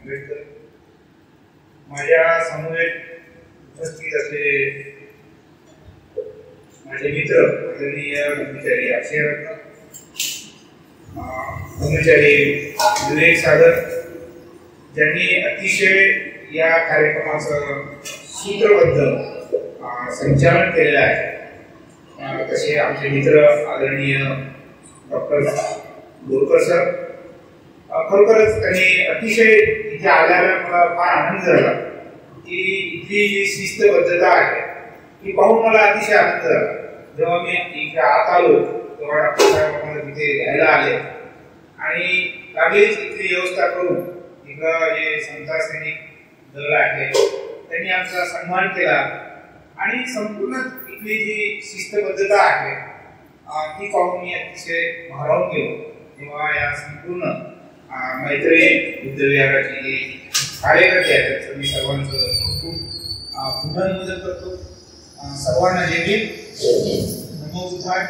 आंबेडकर, माझ्या समवेत उपस्थित असलेले माझे मित्र आदरणीय ब्रह्मचारी अक्षय रत्न, ब्रह्मचारी विवेक सागर, ज्यांनी अतिशय या कार्यक्रमाचं सूत्रबद्ध संचालन केलेलं आहे, तसे आमचे मित्र आदरणीय डॉक्टर बोरकर सर. खरोखरच त्यांनी अतिशय इथे आल्याला मला फार आनंद झाला की इथली जी शिस्तबद्धता आहे ती पाहून मला अतिशय आनंद झाला. जेव्हा मी इथे आत आलो तेव्हा डॉक्टर साहेब मला तिथे घ्यायला आले आणि लागलीच इथली व्यवस्था करून इथं जे समता सैनिक दल आहे त्यांनी आमचा सन्मान केला आणि संपूर्ण इथली जी शिस्तबद्धता आहे ती पाहून मी अतिशय भारावून गेलो. तेव्हा या संपूर्ण मैत्री बुद्ध विहाराचे जे कार्यकर्ते आहेत त्याचं मी सर्वांचं खूप पुन्हा मदत करतो. सर्वांना जय भीम, नमो बुद्धाय.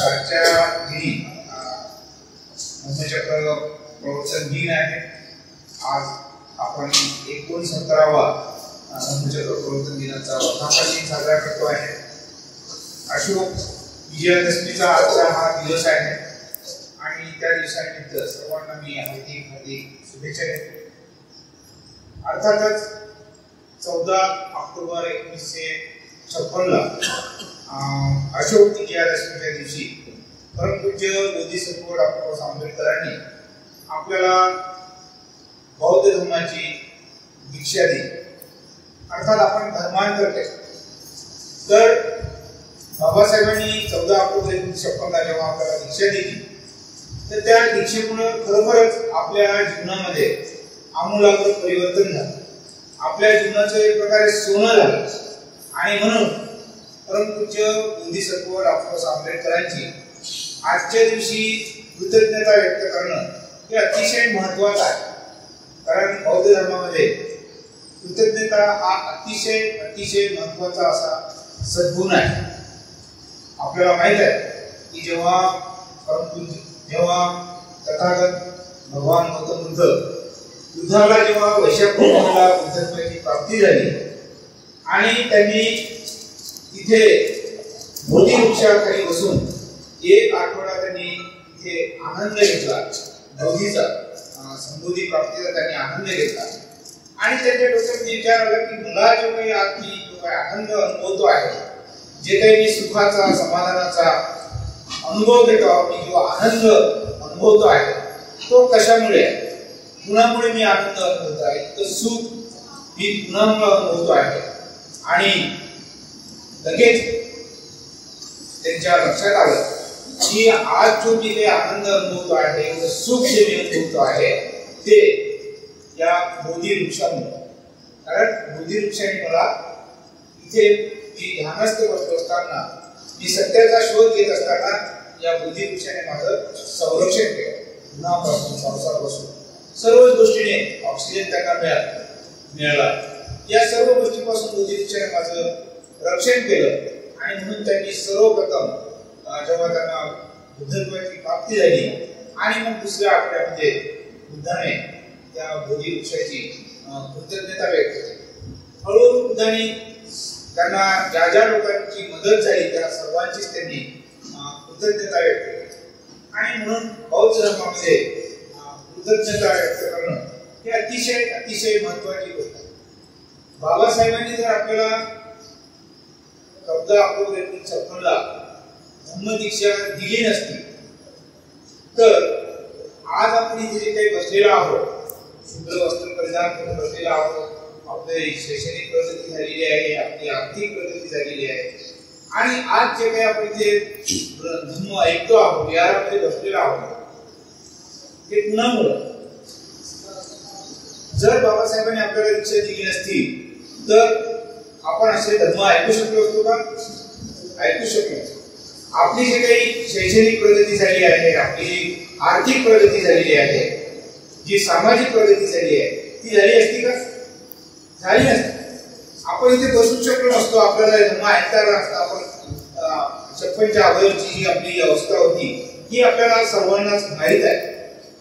आजच्या दिनी धम्मचक्र प्रवचन दिन आहे. आज आपण 69वा धम्मचक्र प्रवचन दिनाचा वर्धापन दिन साजरा करतो आहे. अशोक विजयादशमीचा आजचा हा दिवस आहे आणि त्या दिवसानिमित्त सर्वांना मी हार्दिक शुभेच्छा देतो. अर्थातच 14 ऑक्टोबर 1956 ला अशोक विजयादशमीच्या दिवशी परमपूज्य बोधिसत्व डॉक्टर आंबेडकरांनी आपल्याला बौद्ध धर्माची दीक्षा दिली. अर्थात आपण धर्मांतर केलं. तर बाबासाहेबांनी 14 ऑक्टोबर 1956 ला जेव्हा आपल्याला दीक्षा दिली तर त्या दीक्षेमुळे खरोखरच आपल्या जीवनामध्ये आमूलाग्र परिवर्तन झालं. आपल्या जीवनाचं एक प्रकारे सोनं झालं आणि म्हणून परमपूज्य बोधिसत्व डॉक्टर आंबेडकरांची आजच्या दिवशी कृतज्ञता व्यक्त करणं हे अतिशय महत्त्वाचं आहे. कारण बौद्ध धर्मामध्ये कृतज्ञता हा अतिशय महत्त्वाचा असा सद्गुण आहे. आपल्याला माहित आहे की जेव्हा तथागत भगवान गौतम बुद्ध बुद्धाला जेव्हा वैशाख पौर्णिमेला बुद्धत्वाची प्राप्ती झाली आणि त्यांनी तिथे बोधी वृक्षाखाली बसून 1 आठवडा त्यांनी तिथे आनंद घेतला. बोधीचा संबोधी प्राप्तीचा त्यांनी आनंद घेतला आणि त्यांच्या डोक्यात विचार आला की मला जो काही आनंद अनुभवतो आहे, जे काही मी सुखाचा समाधानाचा अनुभव घेतो, मी जो आनंद अनुभवतो आहे तो कशामुळे आहे, कुणामुळे मी आनंद अनुभवतो आहे, तर सुख मी कुणामुळे अनुभवतो आहे. आणि लगेच त्यांच्या लक्षात आलं की आज जो मी काही आनंद अनुभवतो आहे, सुख जे मी अनुभवतो आहे ते या बोधी वृक्षामुळे. कारण बोधी वृक्षाने मला इथे मी ध्यानस्थ बसलो असताना, मी सत्याचा शोध घेत असताना या बोधी वृक्षाने माझं संरक्षण केलं. उन्हापासून पावसापासून सर्वच गोष्टीने ऑक्सिजन त्यांना मिळाला. या सर्व गोष्टीपासून बोधी वृक्षाने माझं रक्षण केलं आणि म्हणून त्यांनी सर्वप्रथम जेव्हा त्यांना बुद्धत्वाची प्राप्ती झाली आणि मग दुसऱ्या आठवड्यामध्ये बुद्धाने त्या बोधी वृक्षाची कृतज्ञता व्यक्त केली. हळूहळू बुद्धाने त्यांना ज्या लोकांची मदत झाली त्या सर्वांचीच त्यांनी कृतज्ञता व्यक्त केली. आणि म्हणून बौद्ध धर्मामध्ये कृतज्ञता व्यक्त करणं ही अतिशय महत्वाची गोष्ट आहे. बाबासाहेबांनी जर आपल्याला 14 ऑक्टोबर 1956 ला धम्मदीक्षा दिली नसती तर आज आपण इथे जे काही बसलेलो आहोत, शुद्ध वस्त्र परिधान करून बसलेलो आहोत, आपली शैक्षणिक प्रगती झालेली आहे, आपली आर्थिक प्रगती झालेली आहे आणि आज जे काही आपण इथे धम्म ऐकतो आहोत, विहारामध्ये बसलेलो आहोत, हे कुणामुळे? जर बाबासाहेबांनी आपल्याला दीक्षा दिली नसती तर आपण असे धर्म ऐकू शकलो असतो का? ऐकू शकलो. आपली जी काही शैक्षणिक प्रगती झाली आहे, आपली आर्थिक प्रगती झालेली आहे, जी सामाजिक प्रगती झाली आहे ती झाली असती का? झाली नसती. आपण इथे बसू शकलो नसतो, आपल्याला धर्म ऐकता नसता. आपण 56च्या अगोदरची जी आपली अवस्था होती ही आपल्याला सर्वांनाच माहीत आहे.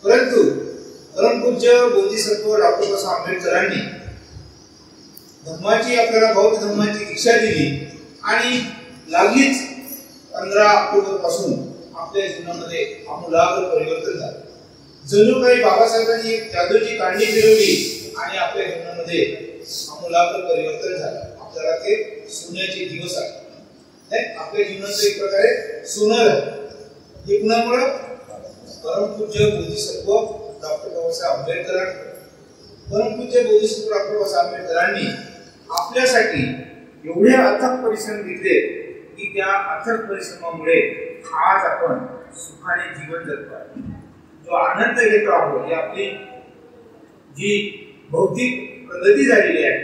परंतु परमपूज्य बोधिसत्व डॉक्टर बाबासाहेब आंबेडकरांनी धर्माची आपल्याला बौद्ध धर्माची दीक्षा दिली आणि लागलीच 15 ऑक्टोबर पासून आपल्या जीवनामध्ये आमूलाग्र परिवर्तन झालं. जणू काही बाबासाहेबांनी एक जादूची कांडी फिरवली आणि आपल्या जीवनामध्ये आमूलाग्र परिवर्तन झालं. आपल्याला ते सोन्याचे दिवस आले. आपल्या जीवनाचं एक प्रकारे सोनं झालं. हे कुणामुळे? परमपूज्य बोधिसत्व डॉक्टर बाबासाहेब आंबेडकरांनी. परमपूज्य बोधिसत्व डॉक्टर बाबासाहेब आंबेडकरांनी आपल्यासाठी एवढे अथक परिश्रम घेतले की त्या अथक परिश्रमामुळे आज आपण सुखाने जीवन जगतो. जो आनंद घेतो आहोत, ही आपली जी भौतिक प्रगती झालेली आहे,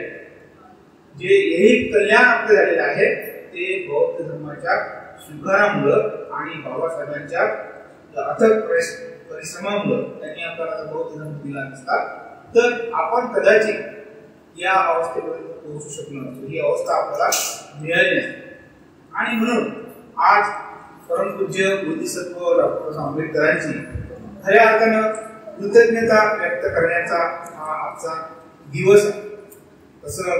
जे यही कल्याण आपलं झालेलं आहे, ते बौद्ध धर्माच्या स्वीकारामुळे आणि बाबासाहेबांच्या अथक परिश्रमामुळे त्यांनी आपल्याला बौद्ध धर्म दिला नसता तर आपण कदाचित या अवस्थेपर्यंत पोहोचू शकलो नसतो. ही अवस्था आपल्याला मिळाली नाही. आणि म्हणून आज परमपूज्य बोधिसत्व डॉक्टर आंबेडकरांची खऱ्या अर्थानं कृतज्ञता व्यक्त करण्याचा हा आजचा दिवस आहे. तसं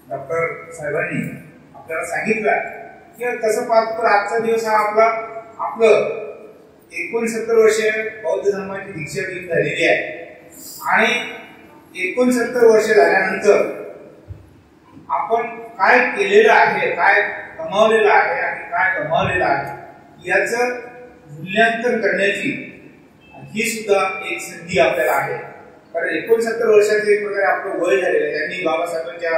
डॉक्टर साहेबांनी आपल्याला सांगितलं की तसं पाहतो तर आजचा दिवस हा आपलं 69 वर्षे बौद्ध धर्माची दीक्षा घेऊन झालेली आहे आणि 69 वर्ष झाल्यानंतर आपण काय केलेलं आहे, काय कमावलेलं आहे आणि काय गमावलेलं आहे याचं मूल्यांकन करण्याची ही सुद्धा एक संधी आपल्याला आहे. कारण 69 वर्षाचे एक प्रकारे आपलं वय झालेलं आहे. त्यांनी बाबासाहेबांच्या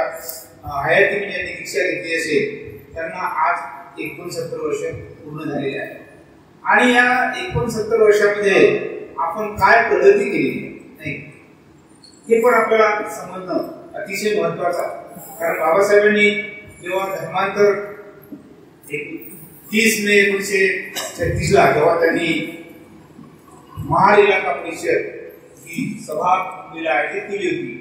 हयातीमध्ये ज्यांनी दीक्षा घेतली असेल त्यांना आज 69 वर्ष पूर्ण झालेली आहे. आणि या 69 वर्षामध्ये आपण काय प्रगती केली नाही हे पण आपल्याला समजणं अतिशय महत्वाचं आहे. कारण बाबासाहेबांनी जेव्हा धर्मांतर 30 मे 1936 ला जेव्हा त्यांनी महाड इलाका परिषद ही सभा आयोजित केली होती,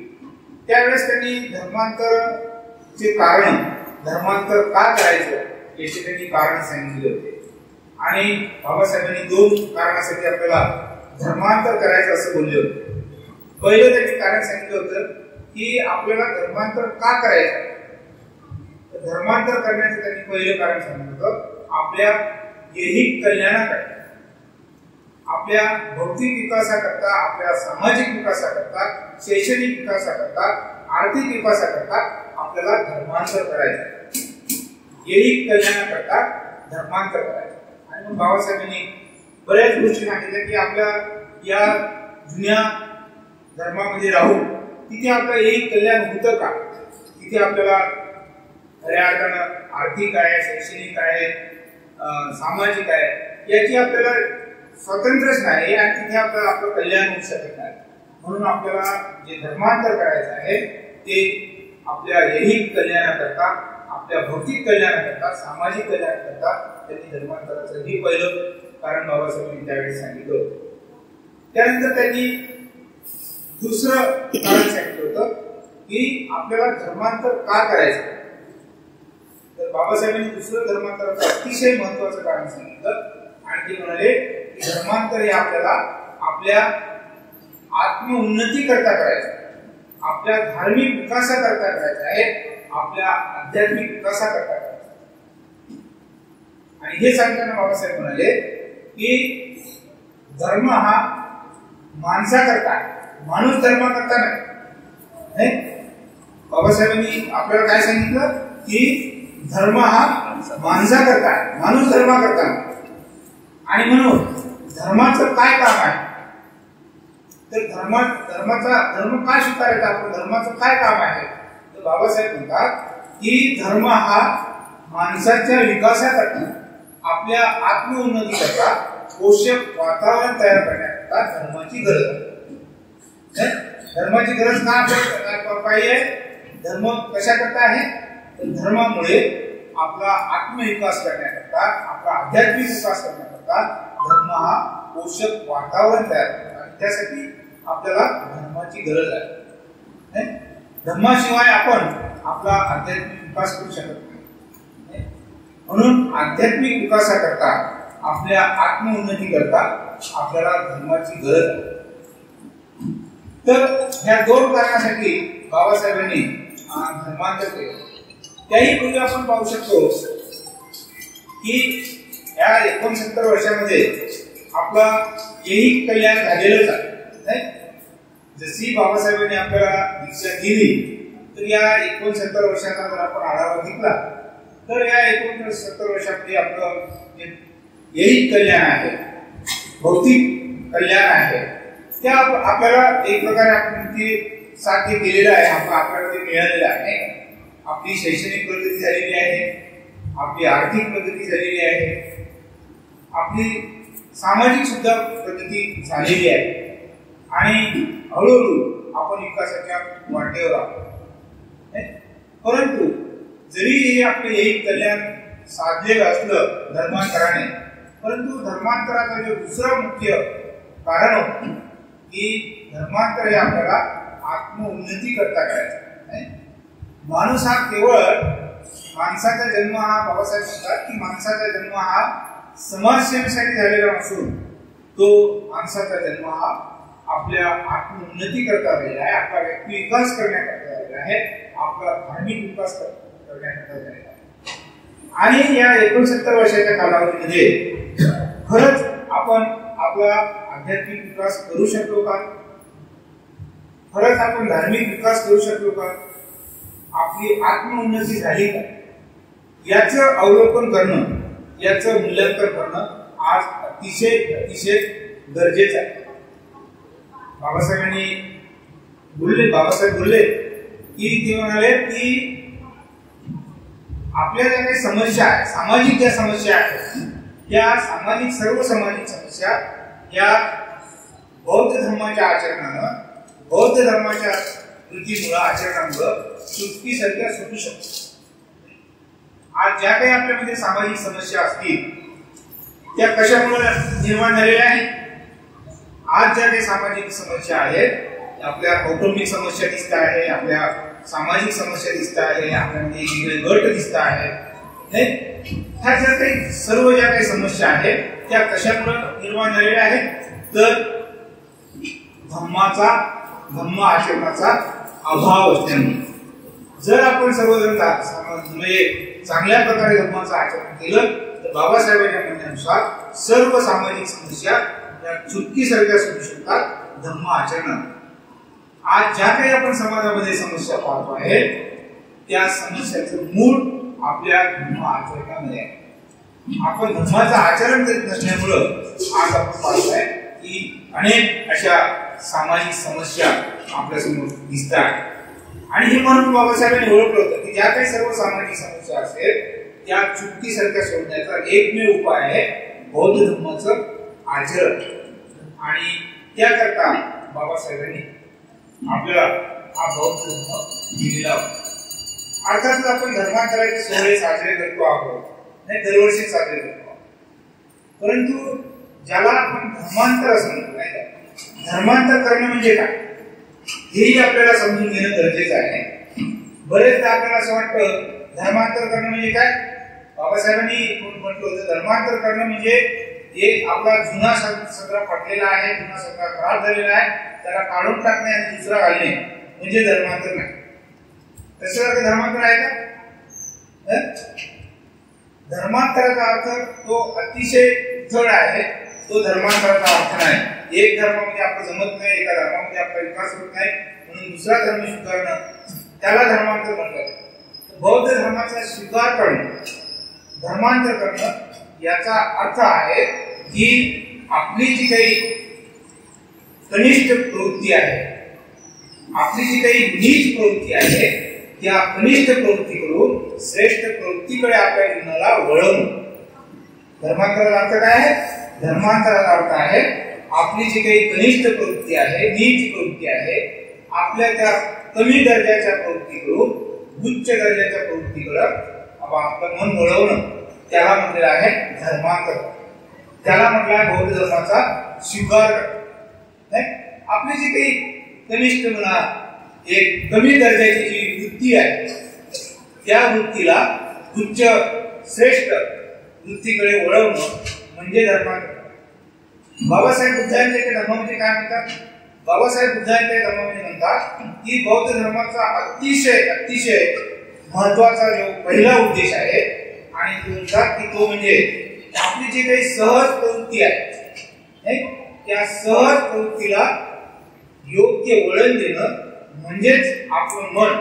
त्यावेळेस त्यांनी धर्मांतरचे कारण, धर्मांतर का करायचं याचे त्यांनी कारण सांगितले होते. आणि बाबासाहेबांनी 2 कारणासाठी आपल्याला धर्मांतर करायचं असं बोलले होते. पहिलं त्यांनी कारण सांगितलं होतं की आपल्याला धर्मांतर का करायचं. धर्मांतर करण्याचं त्यांनी पहिलं कारण सांगितलं होतं आपल्या ऐहिक कल्याणाकरता, आपल्या भौतिक विकासाकरता, आपल्या सामाजिक विकासाकरता, शैक्षणिक विकासाकरता, आर्थिक विकासाकरता आपल्याला धर्मांतर करायचं. ऐहिक कल्याणाकरता धर्मांतर करायचं. आणि मग बाबासाहेबांनी बऱ्याच गोष्टी सांगितल्या की आपल्या या जुन्या धर्मामध्ये राहून तिथे आपलं ऐहिक कल्याण होतं का, तिथे आपल्याला खऱ्या अर्थानं आर्थिक आहे, शैक्षणिक आहे, सामाजिक आहे याची आपल्याला स्वातंत्र्यच नाही आणि तिथे आपल्याला आपलं कल्याण होऊ शकत नाही. म्हणून आपल्याला जे धर्मांतर करायचं आहे ते आपल्या ऐहिक कल्याणाकरता, आपल्या भौतिक कल्याणाकरता, सामाजिक कल्याणाकरता त्यांनी धर्मांतराचं हे पहिलं कारण बाबासाहेबांनी त्यावेळी सांगितलं होतं. त्यानंतर त्यांनी दुसरं कारण सांगितलं होतं की आपल्याला धर्मांतर का करायचं. तर बाबासाहेबांनी दुसरं धर्मांतराचं अतिशय महत्वाचं कारण सांगितलं आणि ते म्हणाले की धर्मांतर हे आपल्याला आपल्या आत्मउन्नती करता करायचं, आपल्या धार्मिक विकासाकरता करायचं आहे, आपल्या आध्यात्मिक विकासाकरता करायचं. आणि हे सांगताना बाबासाहेब म्हणाले की धर्म हा माणसाकरता आहे, माणूस धर्म करता नाही. बाबासाहेबांनी आपल्याला काय सांगितलं की धर्म हा माणसाकरता आहे, माणूस धर्म करता नाही. आणि म्हणून धर्माचं काय काम आहे, तर धर्म काय स्वीकारायचा, आपण धर्माचं काय काम आहे. तर बाबासाहेब म्हणतात की धर्म हा माणसाच्या विकासाकरता, आपल्या आत्मउन्नती करता, पोषक वातावरण तयार करण्याकरता धर्माची गरज आहे. धर्माची गरज का पाहिजे. धर्म कशाकरता आहे, तर धर्मामुळे आपला आत्मविकास करण्याकरता, आपला आध्यात्मिक विकास करण्याकरता धर्म हा पोषक वातावरण तयार करतो आणि त्यासाठी आपल्याला धर्माची गरज आहे. धर्माशिवाय आपण आपला आध्यात्मिक विकास करू शकत नाही. म्हणून आध्यात्मिक विकासाकरता, आपल्या आत्मउन्नती करता आपल्याला धर्माची गरज आहे. तर ह्या दोन कारणासाठी बाबासाहेबांनी धर्मांतर केले. त्याही पूर्वी आपण पाहू शकतो की या 69 वर्षामध्ये आपला यही कल्याण झालेलंच आहे. जशी बाबासाहेबांनी आपल्याला दीक्षा दिली तर या 69 वर्षाचा जर आपण आढावा घेतला तर या 69 वर्षामध्ये आपलं यही कल्याण आहे, भौतिक कल्याण आहे, त्या आपल्याला एक प्रकारे आपण ते साध्य केलेलं आहे, आपल्याला ते मिळालेलं आहे. आपली शैक्षणिक प्रगती झालेली आहे, आपली आर्थिक प्रगती झालेली आहे, आपली सामाजिक सुद्धा प्रगती झालेली आहे आणि हळूहळू आपण विकासाच्या वाटेवर आहोत. परंतु जरी हे आपले एक कल्याण साधलेलं असलं धर्मांतराने, परंतु धर्मांतराचं जे दुसरं मुख्य कारण होतं की धर्मांतर हे आपल्याला आत्मउन्नती करता करायचं. माणूस हा केवळ माणसाचा जन्म हा बाबासाहेब म्हणतात की माणसाचा जन्म हा समाजसेवेसाठी झालेला नसून तो माणसाचा जन्म हा आपल्या आत्मउन्नती करता झालेला आहे, आपला व्यक्ती विकास करण्याकरता झालेला आहे, आपला धार्मिक विकास करण्याकरता झालेला आहे. आणि या 69 वर्षाच्या कालावधीमध्ये खरंच आपण आपला आध्यात्मिक विकास करू शकलो का? खरंच आपण धार्मिक विकास करू शकलो का? आपली आत्मउन्नती झाली का? याचं अवलोकन करणं, याचं मूल्यांकन करणं आज अतिशय गरजेचं आहे. बाबासाहेब बोलले की ते म्हणाले की आपल्या ज्या काही समस्या आहेत, सामाजिक ज्या समस्या आहेत, त्या सर्व सामाजिक समस्या या बौद्ध धर्माच्या आचरणानं, बौद्ध धर्माच्या कृतीमुळे, आचरणामुळे चुटकीसारख्या सुटू शकतात. आज ज्या काही आपल्यामध्ये सामाजिक समस्या असतील त्या कशामुळे निर्माण झालेल्या आहेत? आज ज्या काही सामाजिक समस्या आहेत, आपल्या कौटुंबिक समस्या दिसत आहे, आपल्या सामाजिक समस्या दिसत आहे, आपल्यामध्ये वेगवेगळे गट दिसत आहेत. ह्या ज्या काही सर्व ज्या काही समस्या आहेत त्या कशामुळे निर्माण झालेल्या आहेत? तर धम्म आचरणाचा अभाव असल्यामुळे. जर आपण सर्वजण म्हणजे चांगल्या प्रकारे धर्माचं आचरण केलं तर बाबासाहेबांच्या म्हणण्यानुसार सर्व सामाजिक समस्या या चुटकीसारख्या सुटू शकतात धम्म आचरण. आज ज्या काही आपण समाजामध्ये समस्या पाहतो आहे त्या समस्याचं मूळ आपल्या धर्म आचरणामध्ये आहे. आपण धर्माचं आचरण करीत नसल्यामुळं आज आपण पाहतोय की अनेक अशा सामाजिक समस्या आपल्यासमोर दिसतात. आणि हे म्हणून बाबासाहेबांनी ओळखलं होतं की ज्या काही सर्व सामाजिक समस्या असेल त्या चुटकीसारख्या सोडण्याचा एकमेव उपाय आहे बौद्ध धर्माचं आचरण. आणि त्याकरता बाबासाहेबांनी आपल्याला हा बौद्ध धर्म दिलेला होता. अर्थातच आपण धर्मांतराचे सोहळे साजरे करतो आहोत, नाही दरवर्षी साजरे करतो आहोत, परंतु ज्याला आपण धर्मांतर असं म्हणतो, नाही का, धर्मांतर करणं म्हणजे काय हेही आपल्याला समजून घेणं गरजेचं आहे. बरेचदा आपल्याला असं वाटतं धर्मांतर करणं म्हणजे काय? बाबासाहेबांनी म्हटलं होतं धर्मांतर करणं म्हणजे एक आपला जुना सगळा पडलेला आहे, जुना सगळा खराब झालेला आहे, त्याला काढून टाकणे आणि दुसरा घालणे म्हणजे धर्मांतर नाही. तसं धर्मांतर आहे का? धर्मांतराचा अर्थ तो अतिशय जड आहे, तो धर्मांतराचा अर्थ नाही. एक धर्मामध्ये आपलं जमत नाही, एका धर्मामध्ये आपला विकास होत नाही म्हणून दुसरा धर्म स्वीकारणं त्याला धर्मांतर म्हणतात. बौद्ध धर्माचा स्वीकार करणं, धर्मांतर करणं याचा अर्थ आहे की आपली जी काही कनिष्ठ प्रवृत्ती आहे, आपली जी काही नीच प्रवृत्ती आहे त्या कनिष्ठ प्रवृत्तीकडून श्रेष्ठ प्रवृत्तीकडे आपल्या जीवनाला वळवणं. धर्मांतराचा अर्थ काय आहे? धर्मांतराचा अर्थ आहे आपली जी काही कनिष्ठ प्रवृत्ती आहे, नीच प्रवृत्ती आहे, आपल्या त्या कमी दर्जाच्या प्रवृत्तीकडून उच्च दर्जाच्या प्रवृत्तीकडे आपलं मन वळवणं त्याला म्हटलेलं आहे धर्मांतर. त्याला म्हटलं आहे बौद्ध धर्माचा स्वीकार करणं. आपली जी काही कनिष्ठ म्हणा एक कमी दर्जाची जी वृत्ती आहे त्या वृत्तीला उच्च श्रेष्ठ वृत्तीकडे वळवणं म्हणजे धर्मांतर. बाबासाहेब बुद्धांच्या धर्मामध्ये काय म्हणतात? बाबासाहेब बुद्धांच्या धर्मामध्ये म्हणतात की बौद्ध धर्माचा अतिशय महत्वाचा जो पहिला उद्देश आहे आणि तो म्हणतात की तो म्हणजे आपली जी काही सहज प्रवृत्ती आहे त्या सहज प्रवृत्तीला योग्य वळण देणं म्हणजेच आपलं मन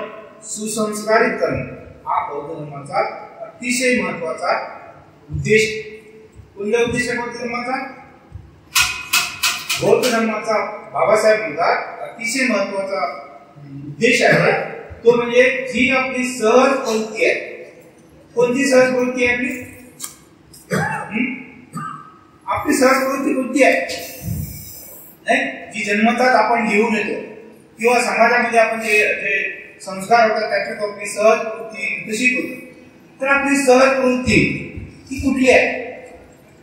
सुसंस्कारित करणं हा बौद्ध धर्माचा अतिशय महत्वाचा उद्देश. कोणत्या उद्देश आहे बौद्ध धर्माचा? बौद्ध धर्माचा बाबासाहेब म्हणतात अतिशय महत्वाचा उद्देश आहे तो म्हणजे जी आपली सहज प्रवृत्ती आहे. कोणती सहज प्रवृत्ती आहे आपली? आपली सहज प्रवृत्ती कोणती आहे? जी जन्मतात आपण घेऊन येतो किंवा समाजामध्ये आपण जे संस्कार होतात त्याच्यात आपली सहज प्रवृत्ती विकसित होते. तर आपली सहज प्रवृत्ती ही कुठली आहे?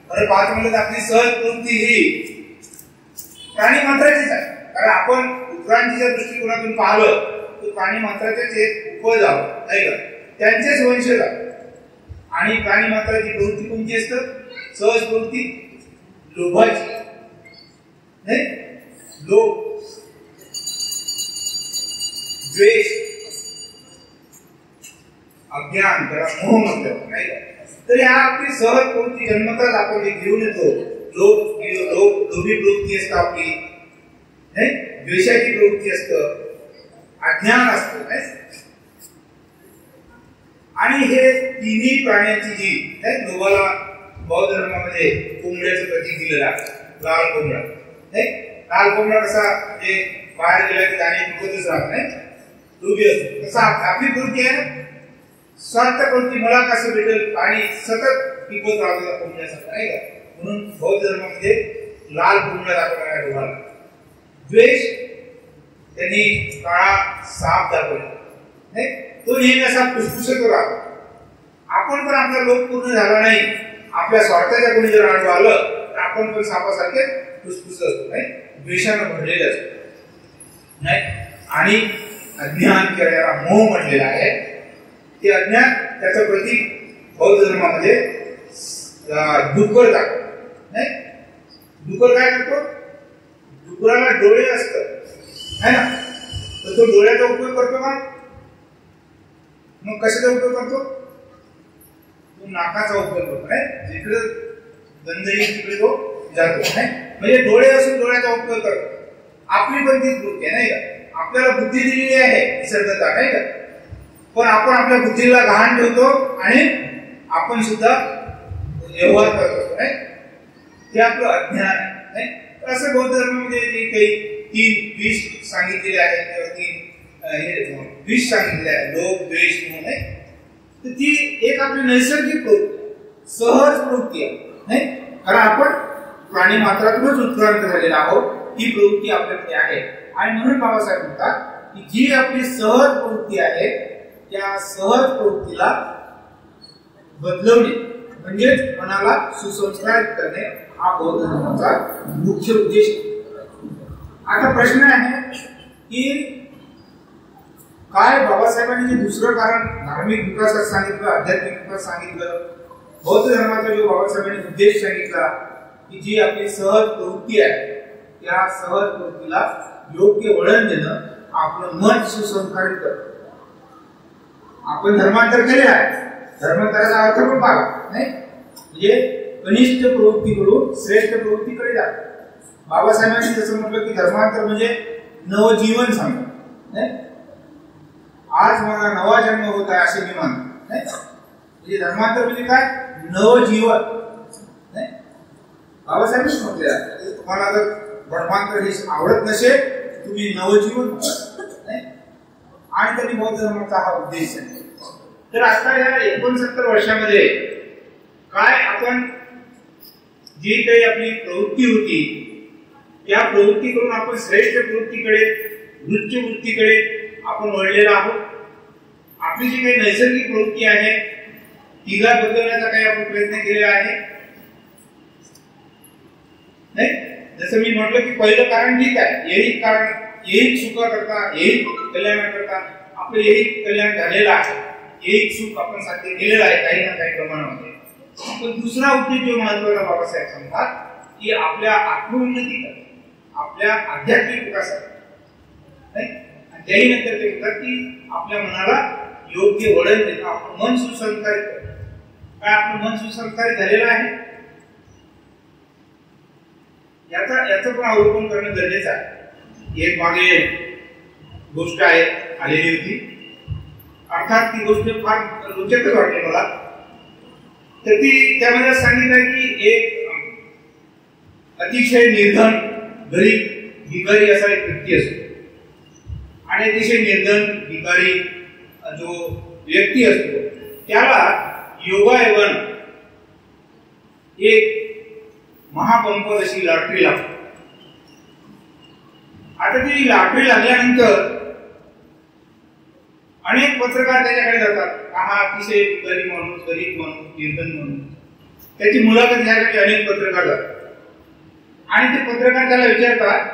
बरं पाहत म्हणलं आपली सहज प्रवृत्ती ही प्राणी मात्राचीच आहे. कारण आपण उत्क्रांतीच्या दृष्टिकोनातून पाहिलं तर प्राणी मात्राचेच एक उपज आहोत नाही का, त्यांचेच वंशज आणि प्राणी मात्राची प्रवृत्ती कोणती असतं? सहज प्रवृत्ती लोभाची नाही, लोभ, द्वेष, अज्ञान, त्याला मोह म्हणतात नाही का. तर या आपली सहज प्रवृत्ती जन्मताच आपण जे घेऊन येतो. लोभी प्रवृत्ती असतं आपली, द्वेषाची प्रवृत्ती असतं, अज्ञान असतं आणि हे तिन्ही प्राण्यांची जी लोभाला बौद्ध धर्मामध्ये कोंबड्याचं प्रतीक दिलेलं आहे. लाल कोंबडा लाल कोंबडा कसा म्हणजे बाहेर गेला की दाणे पिकतच राहत नाही, लोभी असतो. तसा आपली प्रवृत्ती आहे स्वार्थ प्रवृत्ती, मला कसं भेटेल आणि सतत पिकत राहतो कोंबड्यासारखं नाही का. म्हणून बौद्ध धर्मामध्ये लाल कोंबडा दाखवला आहे लोभाला. द्वेष त्यांनी काळा साप दाखवला नाही, तो नेहमी असा फुसफुसत राहतो. आपण पण आपला लोभ पूर्ण झाला नाही, आपल्या स्वार्थाच्या कोणी जर आडवं आलं तर आपण पण सापासारखे फुसफुसत असतो नाही, द्वेषानं भरलेले असतो नाही. आणि अज्ञान किंवा मोह म्हटलेला आहे. ते अज्ञान त्याचं प्रतीक बौद्ध धर्मामध्ये डुक्कर दाखवतो नाही. डुक्कर काय करतो? डुकराला डोळे असतात है ना, तर तो डोळ्याचा उपयोग करतो का? मग कशाचा उपयोग करतो? तो नाकाचा उपयोग करतो नाही, जिकडे गंध येईल तिकडे तो जातो नाही. म्हणजे डोळे असून डोळ्याचा उपयोग करतो. आपली पण तीच वृत्ती आहे नाही का. आपल्याला बुद्धी दिलेली आहे निसर्गता नाही का, पण आपण आपल्या बुद्धीला गहाण ठेवतो आणि आपण सुद्धा व्यवहार करतो नाही. ते आपलं अज्ञान नाही. असं बौद्ध धर्मामध्ये जे काही 3 विष सांगितलेले आहेत किंवा 3 विष सांगितले आहे, लोभ, द्वेष, मोह नाही, तर ती एक आपली नैसर्गिक प्रवृत्ती, सहज प्रवृत्ती आहे नाही. कारण आपण प्राणी मात्रातूनच उत्क्रांत झालेला आहोत, ही प्रवृत्ती आपल्याकडे आहे. आणि म्हणून बाबासाहेब म्हणतात की जी आपली सहज प्रवृत्ती आहे त्या सहज प्रवृत्तीला बदलवणे म्हणजे मनाला सुसंस्कारित करणे हा बौद्ध धर्माचा मुख्य उद्देश. आता प्रश्न आहे की काय बाबासाहेबांनी जे दुसरं कारण धार्मिक विकासात सांगितलं, आध्यात्मिक विकास सांगितलं, बौद्ध धर्माचा जो बाबासाहेबांनी उद्देश सांगितला की जी आपली सहज प्रवृत्ती आहे त्या सहज प्रवृत्तीला योग्य वळण देणं, आपलं मन सुसंस्कारित करणं. आपण धर्मांतर केले आहे, धर्मांतराचा अर्थ पण पाहा नाही, म्हणजे कनिष्ठ प्रवृत्तीकडून श्रेष्ठ प्रवृत्तीकडे जा. बाबासाहेबांनी जसं म्हटलं की धर्मांतर म्हणजे नवजीवन सांगणं नाही. आज मला नवा जन्म होत आहे असे मी मानतो नाही. म्हणजे धर्मांतर म्हणजे काय? नवजीवन नाही. बाबासाहेबांनी म्हटले तुम्हाला जर धर्मांतर हे आवडत नसेल तुम्ही नवजीवन नाही. आणि त्यांनी बौद्ध धर्माचा हा उद्देश आहे. तर आता या 69 वर्षामध्ये काय आपण जी काही आपली प्रवृत्ती होती त्या प्रवृत्तीकडून आपण श्रेष्ठ प्रवृत्तीकडे, वृत्ती वृत्तीकडे आपण वळलेलो आहोत. आपली जी काही नैसर्गिक प्रवृत्ती आहे तिला बदलण्याचा काही आपण प्रयत्न केलेला आहे नाही. जसं मी म्हटलं की पहिलं कारण ठीक आहे, यही कारण, यही सुख करता, यही कल्याण करता आपलं यही कल्याण झालेलं आहे, यही सुख आपण साध्य केलेलं आहे काही ना काही प्रमाणामध्ये. पण दुसरा उद्देश जो महत्वाचा बाबासाहेब सांगतात की आपल्या आत्मोन्नती करणे, आपल्या आध्यात्मिक विकासात नाही. आणि त्याही नंतर ते म्हणतात की आपल्या मनाला योग्य वळण देणं, आपलं मन सुसंस्कारित करणं. काय आपलं मन सुसंस्कारित झालेलं आहे याचं पण अवलोकन करणं गरजेचं आहे. एक मागे गोष्ट आहे आलेली होती, अर्थात ती गोष्ट फार रोचकच वाटली मला. तर ती त्यामध्ये सांगितलं की एक अतिशय निर्धन गरीब भिकारी असा एक व्यक्ती असतो आणि अतिशय निर्धन भिकारी जो व्यक्ती असतो त्याला योगायोगानं एक महापंपद अशी लॉटरी लागते. आता ती लॉटरी लागल्यानंतर अनेक पत्रकार त्याच्याकडे जातात. हा अतिशय गरीब माणूस, गरीब माणूस, निर्धन माणूस, त्याची मुलाखत घ्यायसाठी अनेक पत्रकार जातात आणि ते पत्रकार त्याला विचारतात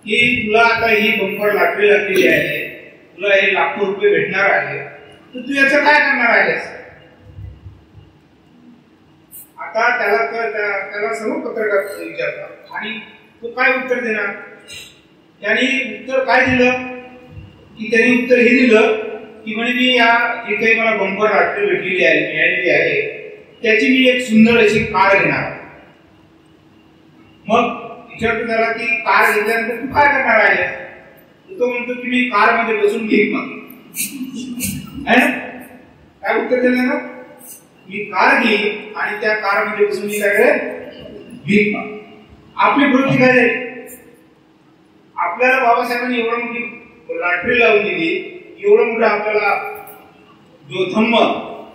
की तुला आता ही बंपर लॉटरी लागलेली आहे, तुला हे लाखो रुपये भेटणार आहे, तर तू याचं काय करणार आहेस. आता त्याला सर्व पत्रकार विचारतात आणि तो काय उत्तर देणार. त्यांनी उत्तर काय दिलं की त्यांनी उत्तर हे दिलं की म्हणे मी या जे काही मला बंपर लॉटरी भेटलेली आहे, मिळालेली आहे, त्याची मी एक सुंदर अशी कार घेणार. मग विचारतो त्याला की कार घेतल्यानंतर तू काय करणार आहे. तो म्हणतो की मी कार मध्ये बसून घेईन. मग काय उत्तर दिलं ना, मी कार घेईन आणि त्या कार मध्ये बसून मी काय करेन, घेईन. मग आपली प्रवृत्ती काय झाली. आपल्याला बाबासाहेबांनी एवढं मोठी लॉटरी लावून दिली, एवढं मोठं आपल्याला जो धम्म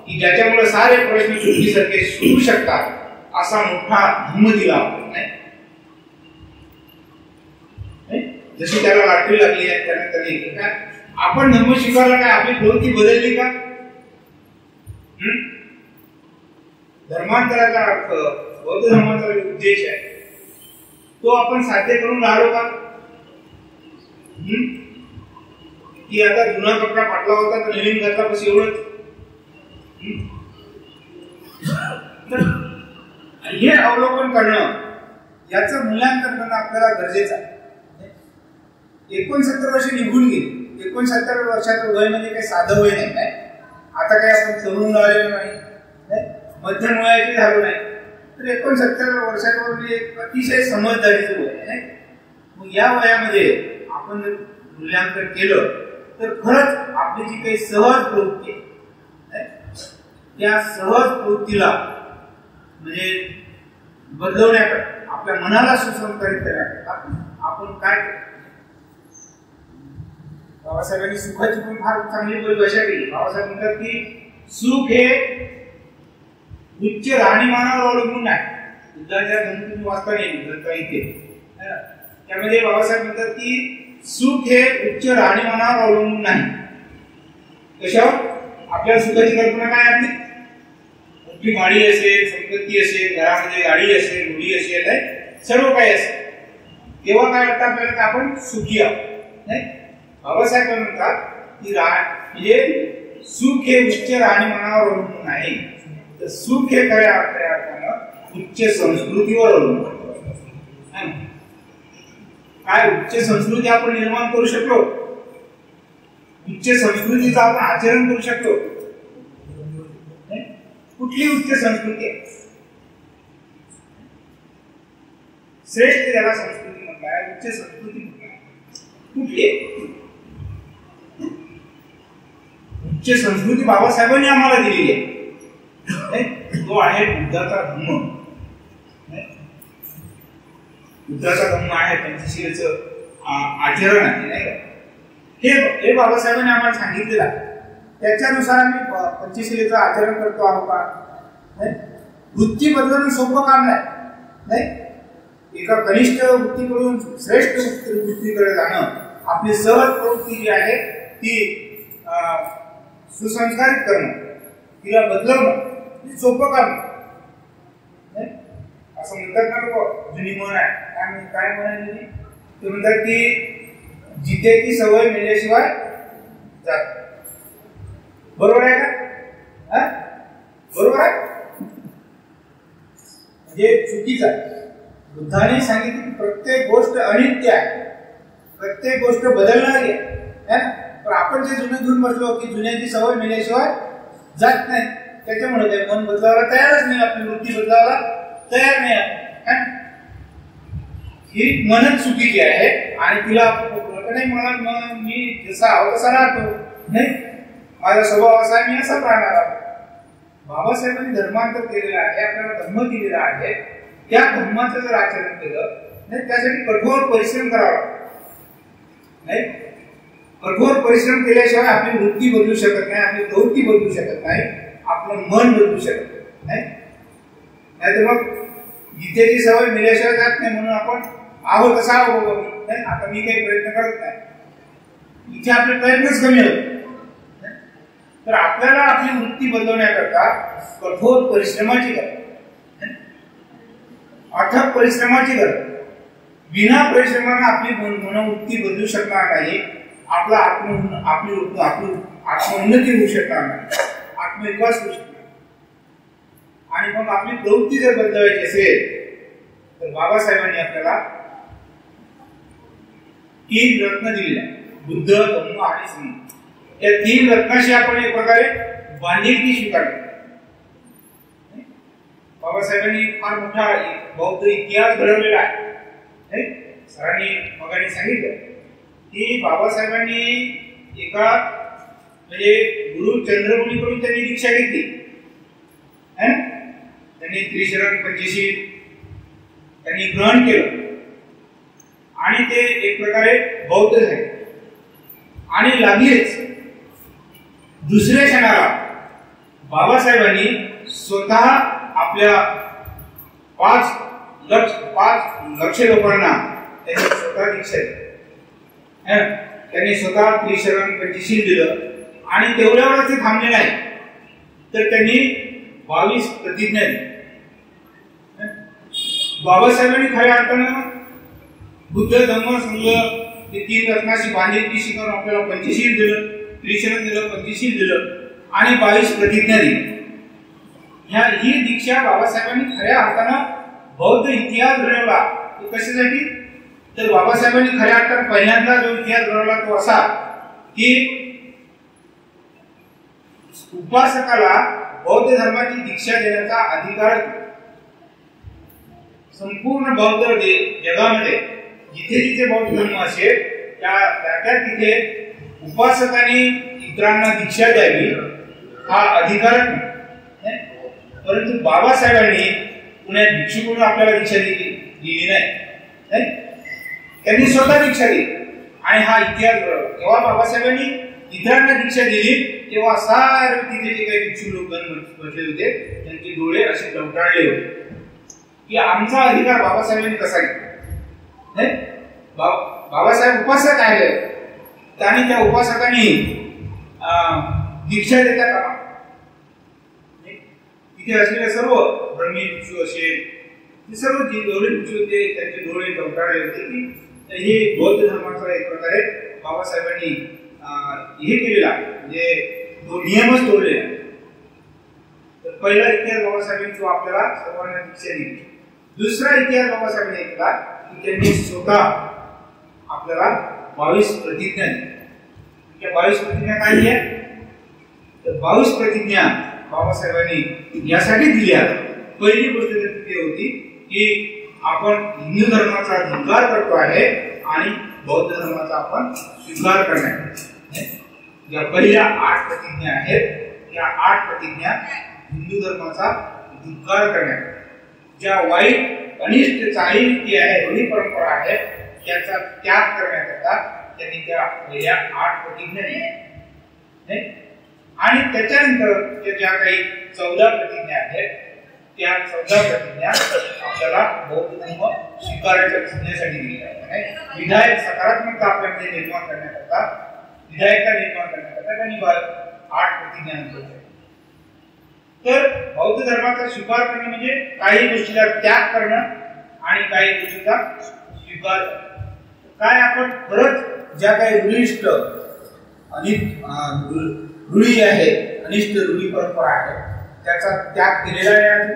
की ज्याच्यामुळे सारे प्रश्न सुटलीसारखे सुटू शकतात असा मोठा धम्म दिला आपण नाही. जशी त्याला लॉटरी लागली आहे त्यानंतर आपण धर्म स्वीकारला काय आपली प्रवृत्ती बदलली का. धर्मांतराचा अर्थ बौद्ध धर्माचा उद्देश आहे तो आपण साध्य करून राहिलो का. की आता जुना कपडा फाटला होता तर नवीन घातला बस एवढंच. हे अवलोकन करणं याचं मूल्यांकन करणं आपल्याला गरजेचं आहे. 69 वर्ष निघून गेली. 69 वर्षाचं वय म्हणजे काही साधं वय नाही. आता काही आपण तरुण राहिलेलो नाही, मध्यम वयाचे झालो नाही, तर 69 वर्षाचं एक अतिशय समजदारीचं वय आहे. मग या वयामध्ये आपण जर मूल्यांकन केलं तर खरंच आपली जी काही सहज प्रवृत्ती आहे त्या सहज प्रवृत्तीला म्हणजे बदलवण्याकडे, आपल्या मनाला सुसंस्कारित करण्याकरता आपण काय करतो. बाबासाहेबांनी सुखाची पण फार चांगली परिभाषा केली. बाबासाहेब म्हणतात की सुख हे उच्च राहणीमानावर अवलंबून नाही. बुद्धाच्या धम्म वाचता नाही ग्रंथ इथे त्यामध्ये बाबासाहेब म्हणतात की सुख हे उच्च राहणीमानावर अवलंबून नाही. कशावर. आपल्या सुखाची कल्पना काय आपली मोठी गाडी असेल, संपत्ती असेल, घरामध्ये गाडी असेल, मुली असेल, सर्व काही असेल, तेव्हा काय वाटतं आपल्याला आपण सुखी आहोत नाही. बाबासाहेब म्हणतात की म्हणजे सुख हे उच्च राहणीमानावर अवलंबून नाही, तर सुख हे खऱ्या अर्थानं उच्च संस्कृतीवर अवलंबून. काय उच्च संस्कृती आपण निर्माण करू शकलो, उच्च संस्कृतीचं आपण आचरण करू शकलो. कुठली उच्च संस्कृती आहे. श्रेष्ठ ज्याला संस्कृती म्हणतात, उच्च संस्कृती म्हणतात, कुठली आहे. उच्च संस्कृती बाबासाहेबांनी आम्हाला दिलेली आहे. तो आहे बुद्धाचा धम्म. बुद्धाचा धम्म आहे, पंचशीलाचं आचरण आहे नाही का. हे बाबासाहेबांनी आम्हाला सांगितलेलं आहे. त्याच्यानुसार आम्ही पंचशीलेचं आचरण करतो आहोत का. वृत्ती बदलणं सोपं काम नाही. एका कनिष्ठ वृत्तीकडून श्रेष्ठ वृत्तीकडे जाणं, आपली सहज प्रवृत्ती जी आहे ती सुसंस्कारित करणं, तिला बदलवणं सोपं काम नाही. असं म्हणतात ना लोक, जुनी म्हण आहे. काय म्हणायचं ते म्हणतात की जिथे ती सवय मिळल्याशिवाय जात. बरोबर आहे का. बरोबर आहे. म्हणजे चुकीचं आहे. बुद्धाने सांगितले की प्रत्येक गोष्ट अनित्य आहे, प्रत्येक गोष्ट बदलणारी आहे ना. पण आपण जे जुने घेऊन बसलो की जुन्याची सवय मेल्याशिवाय जात नाही, त्याच्यामुळे ते मन बदलायला तयारच नाही, आपली वृत्ती बदलायला तयार नाही आहे. ही मनच चुकीची आहे आणि तिला नाही म्हणा मी जसा आहो तसा राहतो, नाही माझा स्वभाव असा मी असाच राहणार आहे. बाबासाहेबांनी धर्मांतर केलेलं आहे, आपल्याला धर्म दिलेला आहे. त्या धर्माचं जर आचरण केलं नाही, त्यासाठी कठोर परिश्रम करावा नाही. कठोर परिश्रम केल्याशिवाय आपली वृत्ती बदलू शकत नाही, आपली प्रवृत्ती बदलू शकत नाही, आपलं मन बदलू शकत नाही. नाहीतर मग गीतेची सवय मिळाल्याशिवाय जात नाही, म्हणून आपण आहो तसा आहो नाही. आता मी काही प्रयत्न करत नाही, इथे आपले प्रयत्नच कमी होते. तर आपल्याला आपली वृत्ती बदलवण्याकरता कठोर परिश्रमाची गरज, अथक परिश्रमाची गरज. बिना परिश्रमाने आपली मनोवृत्ती बदलू शकणार नाही, आपला आपली आत्मोन्नती होऊ शकणार नाही, आत्मविकास होऊ शकणार. आणि मग आपली प्रवृत्ती जर बदलायची असेल तर बाबासाहेबांनी आपल्याला 3 रत्न दिलेले आहेत, बुद्ध, धम्म आणि संघ. या 3 रत्नाशी आपण एक प्रकारे बांधिलकी स्वीकारली. बाबासाहेबांनी फार मोठा बौद्ध इतिहास घडवलेला आहे. सरांनी मगाने सांगितलं की बाबासाहेबांनी एका म्हणजे गुरु चंद्रमुनीकडून त्यांनी दीक्षा घेतली. त्यांनी त्रिशरण पंचशील त्यांनी ग्रहण केलं आणि ते एक प्रकारे बौद्ध झाले. आणि लागलीच दुसऱ्या क्षणाला बाबासाहेबांनी स्वतः आपल्या 5 लक्ष लोकांना त्यांनी स्वतः दीक्षा दिली. त्यांनी स्वतः त्रिशरण पंचशील दिलं आणि तेवढ्यावरच ते थांबले नाही, तर त्यांनी 22 प्रतिज्ञा दिली. बाबासाहेबांनी खऱ्या अर्थानं बुद्ध, धम्म, संघ हे 3 रत्नाशी बांधिलकी शिकवून आपल्याला पंचशील दिलं, त्रिशरण दिलं, पंचशील दिलं आणि 22 प्रतिज्ञा दिली. ही दीक्षा बाबासाहेबांनी खऱ्या अर्थानं बौद्ध इतिहास घडवला. कशासाठी? तर बाबासाहेबांनी खऱ्या अर्थानं पहिल्यांदा जो इतिहास घडवला तो असा की उपासकाला बौद्ध धर्माची दीक्षा देण्याचा अधिकार संपूर्ण बौद्ध जगामध्ये जिथे जिथे बौद्ध धर्म असेल त्या तिथे उपासकाने इतरांना दीक्षा द्यावी हा अधिकार नाही. परंतु बाबासाहेबांनी पुण्यात भिक्षुकडून आपल्याला दीक्षा दिली नाही, त्यांनी स्वतः दीक्षा दिली आणि हा इतिहास घडवला. जेव्हा बाबासाहेबांनी इतरांना दीक्षा दिली तेव्हा सारे तिथे जे काही भिक्षू लोक बसले होते त्यांचे डोळे असे डवटाळले होते की आमचा अधिकार बाबासाहेबांनी कसा घेतला. बाबासाहेब उपासक आहे आणि त्या उपासकांनी दीक्षा देता का? तिथे असलेले सर्व ब्रह्मी भिक्षू असेल ते सर्व जेवढे भिक्षू होते त्यांचे डोळे डवटाळले होते की हे बौद्ध धर्माचा एक प्रकारे बाबासाहेबांनी हे केलेला म्हणजे तो नियमच तोडलेला. तर पहिला इतिहास बाबासाहेबांनी जो आपल्याला सर्वांना दीक्षा दिली. दुसरा इतिहास बाबासाहेबांनी केला की त्यांनी स्वतः आपल्याला 22 प्रतिज्ञा दिल्या. त्या 22 प्रतिज्ञा काय दिल्या? तर 22 प्रतिज्ञा बाबासाहेबांनी यासाठी दिल्या. पहिली गोष्ट ती होती की आपण हिंदू धर्माचा धिक्कार करतो आहे आणि बौद्ध धर्माचा आपण स्वीकार करणार. या पहिल्या 8 प्रतिज्ञा आहेत. या 8 प्रतिज्ञा हिंदू धर्माचा धिक्कार करणार, ज्या वाईट अनिष्ट चालीरीती आहे, रूढी परंपरा आहे याचा त्याग करण्याकरता त्यांनी त्या पहिल्या 8 प्रतिज्ञा दिल्या. आणि त्याच्यानंतर ज्या काही 14 प्रतिज्ञा आहेत त्या 14 प्रतिज्ञा आपल्याला बौद्ध धर्म स्वीकारण्यासाठी दिलेल्या आहेत. विधायक सकारात्मकता आपल्यामध्ये निर्माण करण्याकरता, विधायकता निर्माण करण्याकरता त्यांनी 8 प्रतिज्ञा दिल्या. तर बौद्ध धर्माचा स्वीकार करणं म्हणजे काही गोष्टीचा त्याग करणं आणि काही गोष्टीचा स्वीकार. काय आपण खरंच ज्या काही रूढिष्ट रूढी आहे, अनिष्ट रूढी परंपरा आहे त्याचा त्याग केलेला आहे.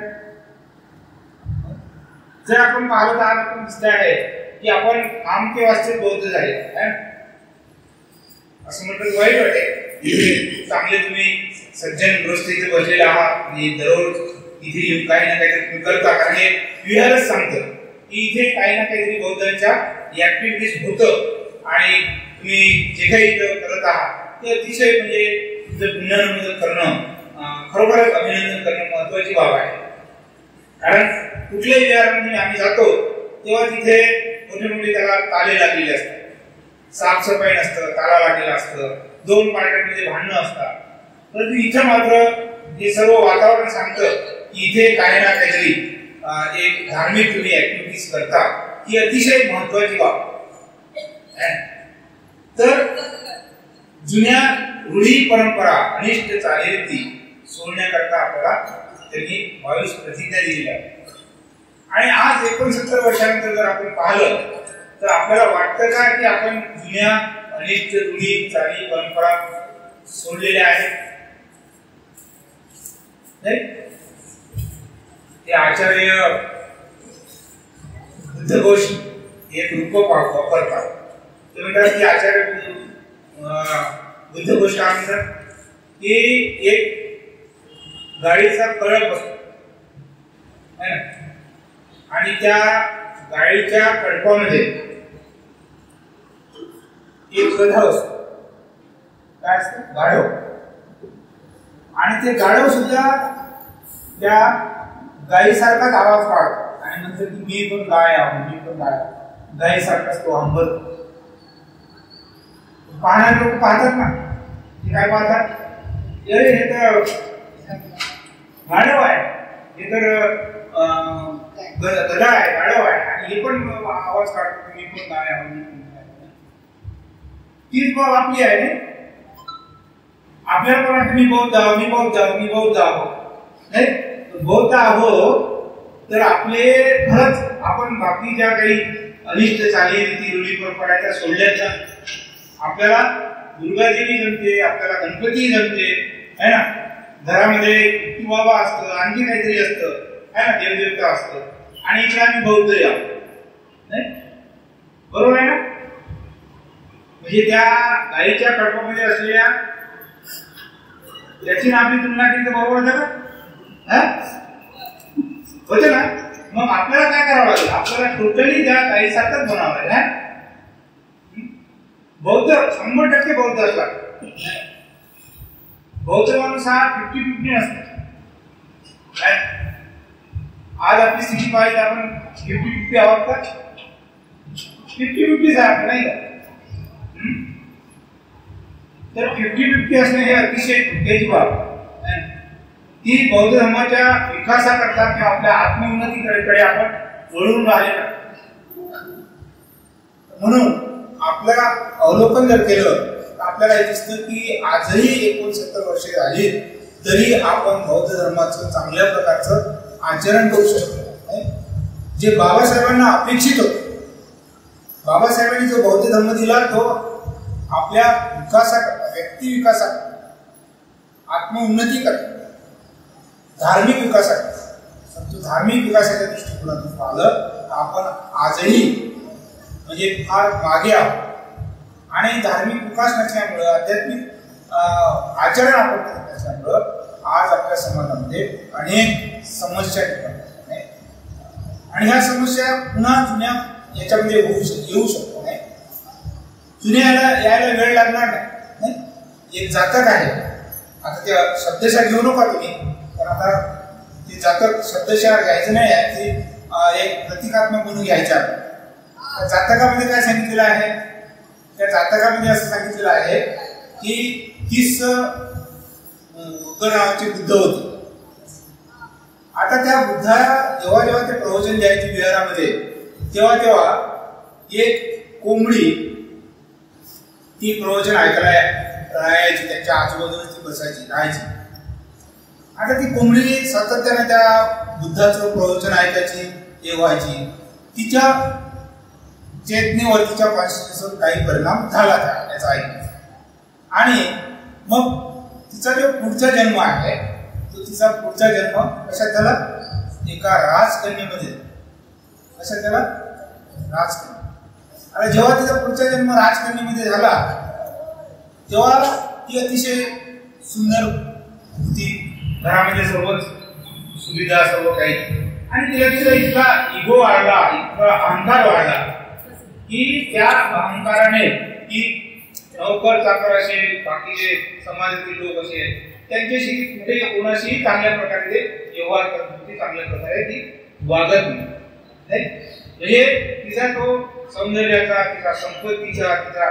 जर आपण पाहतो तर आपण दिसत आहे की आपण आमके वास्तविक बौद्ध झाले, असं म्हटलं वाईट वाटेल. चांगले तुम्ही सज्जन गृहस्थ इथे बसलेले आहात आणि दररोज इथे येऊन काही ना काहीतरी तुम्ही करता, कारण हे विहारच सांगतं की इथे काही ना काहीतरी बौद्धांच्या ऍक्टिव्हिटीज होतं आणि तुम्ही जे काही इथं करत आहात ते अतिशय म्हणजे तुमचं पुण्यनमन करणं खरोखरच अभिनंदन करणं महत्वाची बाब आहे. कारण कुठल्याही विहारामध्ये आम्ही जातो तेव्हा तिथे मोठे मोठे त्याला ताले लागलेले असतात, साफसफाई नसतं, ताला लागलेला असतं, दोन पार्ट्यांमध्ये भांडणं असतात. परंतु इथं मात्र हे सर्व वातावरण सांगतं की इथे काही ना काहीतरी एक धार्मिक तुम्ही ऍक्टिव्हिटीज करता, ही अतिशय महत्वाची बाब. तर जुन्या रूढी परंपरा अनिष्ट चालीरीती सोडण्याकरता आपल्याला त्यांनी 22 प्रतिज्ञा दिलेल्या आहेत. आणि आज 69 वर्षानंतर जर आपण पाहिलं तर आपल्याला वाटतं का की आपण जुन्या अनिष्ट रूढी चाली परंपरा सोडलेल्या आहेत? ते आचार्य बुद्धघोष एक रूप वापरतात. ते म्हणतात की आचार्य बुद्धघोष काय म्हणतात की एक गाडीचा कळप असतो आणि त्या गाडीच्या कळपामध्ये एक गधा असतो. काय असतं? गाढव. आणि ते गाढव सुद्धा त्या गायीसारखाच आवाज काढतो आणि नंतर की मी पण गाय आहे, मी पण गाय. गायीसारखाच तो हंबरतो. पाहणारे लोक पाहतात ना, ते काय पाहतात? अरे हे तर गाढव आहे, हे तर गधा आहे, गाढव आहे आणि हे पण आवाज काढतो, मी पण गाय आहे, मी पण गाय. तीच बाब आपली आहे ना. आपल्याला पण वाटतं मी बौद्ध आहो, मी बौद्ध आहो, मी बौद्ध आहो. नाही, बौद्ध आहो तर आपले खरंच आपण बाकी ज्या काही अनिष्ट चालीरीती रूढी परंपरा त्या सोडल्याच्या आपल्याला दुर्गादेवी जमते, आपल्याला गणपती जमते है ना. घरामध्ये बाबा असतं, आणखी काहीतरी असतं है ना, देवदेवता असतं आणि इकडे आम्ही बौद्ध आहोत. नाही, बरोबर आहे ना. म्हणजे त्या गाईच्या कळपामध्ये असलेल्या त्याची आपली तुलना केली तर बरोबर होतं का? होते ना. मग आपल्याला काय करावं लागेल? आपल्याला टोटली त्या गाईसारखंच बनावं लागेल. बौद्ध 100% बौद्ध असला. बौद्ध माणूस हा 50-50 नसतो. आज आपली स्थिती पाहिजे आपण 50-50 आहोत का? 50-50 आहे नाही का? तर 50-50 असणे हे अतिशय चुकीची बाब. ती बौद्ध धर्माच्या विकासाकरता किंवा आपल्या आत्मोन्नतीकडे आपण वळून राहिले. म्हणून आपल्याला अवलोकन जर केलं तर आपल्याला हे दिसतं की आजही 69 वर्षे झाली तरी आपण बौद्ध धर्माचं चांगल्या प्रकारचं आचरण करू शकतो. जे बाबासाहेबांना अपेक्षित होतं, बाबासाहेबांनी जो बौद्ध धर्म दिला तो आपल्या विकासाकरता, व्यक्ती विकासाकरता, आत्मोन्नती करता, धार्मिक विकासाकरता. परंतु धार्मिक विकासाच्या दृष्टिकोनातून पाहिलं आपण आजही म्हणजे फार मागे आहोत. आणि धार्मिक विकास नसल्यामुळं, आध्यात्मिक आचरण आपण करत नसल्यामुळं आज आपल्या समाजामध्ये अनेक समस्या निर्माण आणि ह्या समस्या पुन्हा जुन्या याच्यामध्ये येऊ शकतो. नाही, जुन्या यायला वेळ लागणार नाही. एक जातक आहे, आता त्या शब्दशः घेऊ नका तुम्ही, पण आता ते जातक शब्दशः घ्यायचं नाही आहे, ते एक प्रतिकात्मक म्हणून घ्यायच्या. जातकामध्ये काय सांगितलेलं आहे? त्या जातकामध्ये असं सांगितलेलं आहे की 30 नावाचे बुद्ध होते. आता त्या बुद्धा जेव्हा ते प्रवचन द्यायचे विहारामध्ये तेव्हा एक कोंबडी ती प्रवचन ऐकायला राहायची, त्यांच्या आजूबाजूला ती बसायची, राहायची. आता ती कोंबडी सातत्याने त्या बुद्धाचं प्रवचन ऐकायची, हे व्हायची. तिच्या चेतनेवर, तिच्या कॉन्शियसवर काही परिणाम झाला त्याचा ऐकण्याचा. आणि मग तिचा जो पुढचा जन्म आहे तो तिचा पुढचा जन्म कशात झाला? एका राजकन्येमध्ये. कशा त्याला राजकन्या. आता जेव्हा तिचा पुढचा जन्म राजकन्यामध्ये झाला तेव्हा ती अतिशय सुंदर होती, घरामध्ये सर्वच सुविधा सर्व काही, आणि तिला तिचा इतका इगो वाढला, इतका अहंकार वाढला की त्या अहंकाराने ती नौकर चाकर असे बाकीचे समाजातील लोक असे त्यांच्याशी कुठे कोणाशी चांगल्या प्रकारे ते व्यवहार करत होते, चांगल्या प्रकारे ती वागत नाही. म्हणजे तिचा तो सौंदर्याचा, तिचा संपत्तीचा, तिचा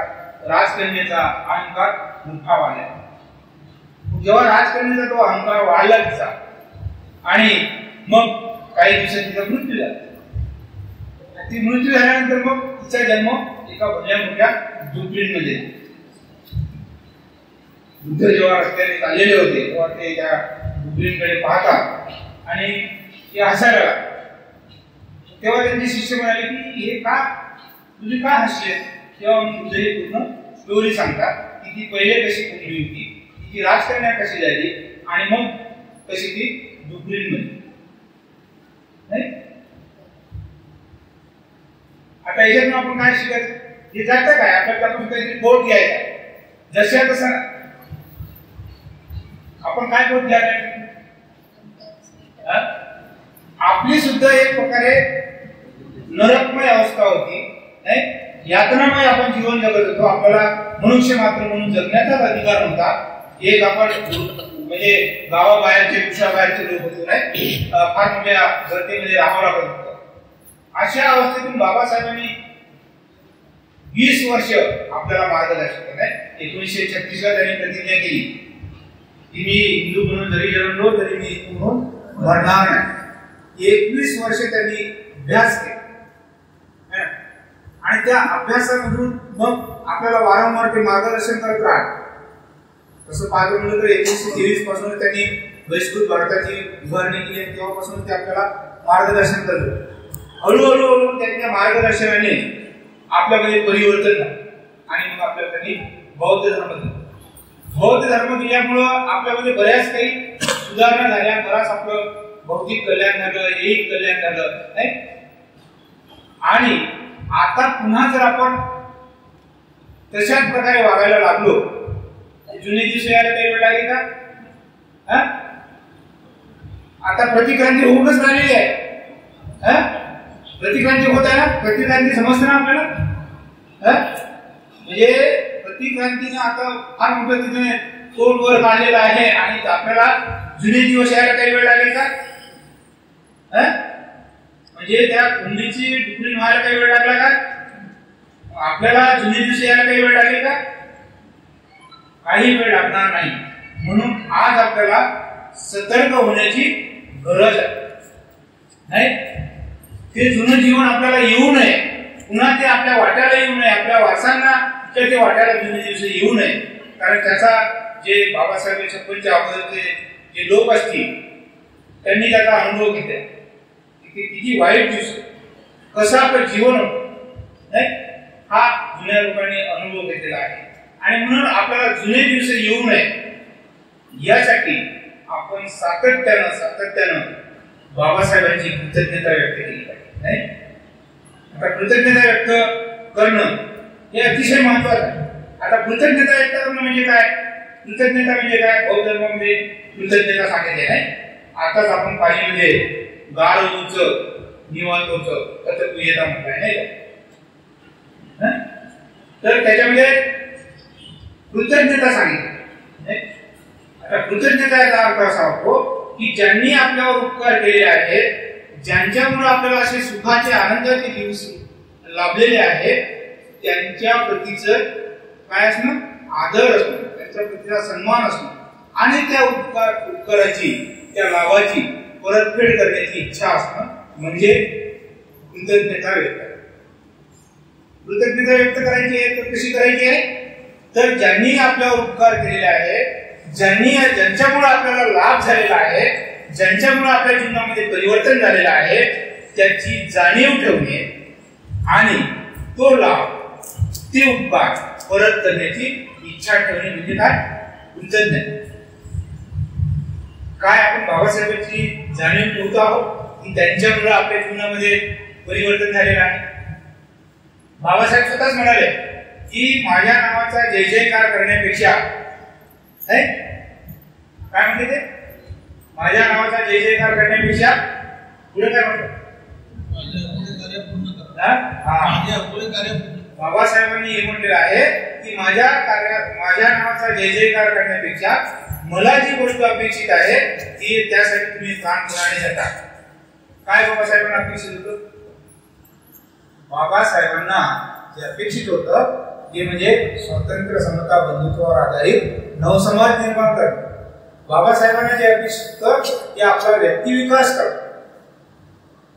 राजकन्याचा अहंकार मोठा वाढला. जेव्हा राजकन्याचा तो अहंकार वाढला तिचा आणि मग काही दिवसांनी तिचा मृत्यू झाला. ती मृत्यू झाल्यानंतर मग तिचा जन्म एका भल्या मोठ्या झोपडीमध्ये. बुद्ध जेव्हा रस्त्याने चाललेले होते तेव्हा ते त्या झोपडीकडे पाहतात आणि ते हसायला लागतात. तेव्हा त्यांचे शिष्य म्हणाले की हे का तुम्ही का हसले. तेव्हा बुद्ध हे पूर्ण स्टोरी सांगतात की ती पहिले कशी कुठली होती, तिची राजकन्या कशी झाली आणि मग कशी ती झोपडीमध्ये. नाही आता याच्यातून आपण काय शिकायचं, हे जातं काय आपल्याला आपण काहीतरी बोट घ्यायचा जशा तसा. आपण काय बोट घ्यायला आपली सुद्धा एक प्रकारे नरकमय अवस्था होती, नाही यातनामय आपण जीवन जगत होतो. आपल्याला मनुष्य मात्र म्हणून जगण्याचाच अधिकार नव्हता. एक आपण म्हणजे गावाबाहेरचे देशाबाहेरचे लोक होतो, नाही फार मोठ्या गर्दीमध्ये राहावं लागत होतं. अशा अवस्थेतून बाबासाहेबांनी 20 वर्ष आपल्याला मार्गदर्शन केलं. 1936 ला त्यांनी प्रतिज्ञा केली की मी हिंदू म्हणून जरी जन्मलो तरी मी हिंदू म्हणून मरणार नाही. 21 वर्ष त्यांनी अभ्यास केला आणि त्या अभ्यासामधून मग आपल्याला वारंवार ते मार्गदर्शन करत राहत. तसं पाहिलं म्हणलं तर 1923 पासून त्यांनी बहिष्कृत भारताची उभारणी केली आणि तेव्हापासून ते आपल्याला मार्गदर्शन करत. हळूहळू त्यांच्या मार्गदर्शनाने आपल्यामध्ये परिवर्तन झालं आणि मग आपल्याला त्यांनी बौद्ध धर्म दिला. बौद्ध धर्म दिल्यामुळं आपल्यामध्ये बऱ्याच काही सुधारणा झाल्या, बराच आपलं भौतिक कल्याण झालं, ऐहिक कल्याण झालं, नाही. आणि आता पुन्हा जर आपण तशाच प्रकारे वागायला लागलो, जुने दिवस यायला काही वेळ लागेल का. आता प्रतिक्रांती होऊनच राहिलेली आहे. प्रतिक्रांती होत आहे ना, प्रतिक्रांती समजते ना आपल्याला. म्हणजे प्रतिक्रांतीने आता फार मोठं तिथे तोंड वर काढलेलं आहे आणि आपल्याला जुने दिवस यायला काही वेळ लागेल का. म्हणजे त्या कुंडीची डुकरी व्हायला काही वेळ लागला का, आपल्याला जुने दिवस यायला काही वेळ लागेल का, काही वेळ लागणार नाही. म्हणून आज आपल्याला सतर्क होण्याची गरज आहे. नाही ते जुनं जीवन आपल्याला येऊ नये, पुन्हा ते आपल्या वाट्याला येऊ नये, आपल्या वारसांना ते वाट्याला जुने दिवस येऊ नये. कारण त्याचा जे बाबासाहेब 56च्या अगोदरचे जे लोक असतील त्यांनी त्याचा अनुभव घेतला की किती वाईट दिवस कसं आपलं जीवन होतं, नाही हा जुन्या लोकांनी अनुभव घेतलेला आहे. आणि म्हणून आपल्याला जुने दिवस येऊ नये यासाठी आपण सातत्यानं बाबासाहेबांची कृतज्ञता व्यक्त केली पाहिजे. आता कृतज्ञता व्यक्त करणं हे अतिशय महत्वाचं आहे. आता कृतज्ञता व्यक्त करणं म्हणजे काय, कृतज्ञता म्हणजे काय, बौद्ध धर्मामध्ये कृतज्ञता सांगितली आहे. आताच आपण पाहिली म्हणजे गाढ निवांत तत्पूयता म्हटलंय नाही का. तर त्याच्यामध्ये कृतज्ञता सांगितली. आता कृतज्ञता याचा अर्थ असा होतो की ज्यांनी आपल्यावर उपकार केले आहेत, ज्यांच्यामुळे आपल्याला असे सुखाचे आनंदाचे दिवस लाभलेले आहेत, त्यांच्या प्रतीचं काय असणं, आदर असणं, त्यांच्या प्रतीचा सन्मान असणं आणि त्या उपकाराची त्या लाभाची परतफेड करण्याची इच्छा असणं म्हणजे कृतज्ञता व्यक्त. कृतज्ञता व्यक्त करायची आहे तर कशी करायची आहे, तर ज्यांनी आपल्यावर उपकार केलेले आहेत, ज्यांच्यामुळे आपल्याला लाभ झालेला आहे, ज्यांच्यामुळे आपल्या जीवनामध्ये परिवर्तन झालेलं आहे, त्याची जाणीव ठेवणे आणि तो लाभ ते उपकार परत करण्याची इच्छा ठेवणे म्हणजे काय, कृतज्ञता. काय आपण बाबासाहेबांची जाणीव ठेवतो आहोत की त्यांच्यामुळे आपल्या जीवनामध्ये परिवर्तन झालेलं आहे. बाबासाहेब स्वतःच म्हणाले की माझ्या नावाचा जय जयकार करण्यापेक्षा काय म्हणते ते, माझ्या नावाचा जय जयकार करण्यापेक्षा पुढे काय म्हणतो, बाबासाहेबांनी हे म्हटलेलं आहे की माझ्या नावाचा जय जयकार करण्यापेक्षा मला जी गोष्ट अपेक्षित आहे ती त्यासाठी तुम्ही काम पुराणे जाता. काय बाबासाहेबांना अपेक्षित होतं? बाबासाहेबांना जे अपेक्षित होतं ते म्हणजे स्वातंत्र्य, समता, बंधुत्वावर आधारित नवसमाज निर्माण करणं. बाबासाहेबांना जे अपेक्षित होतं ते आपला व्यक्ती विकास करणं,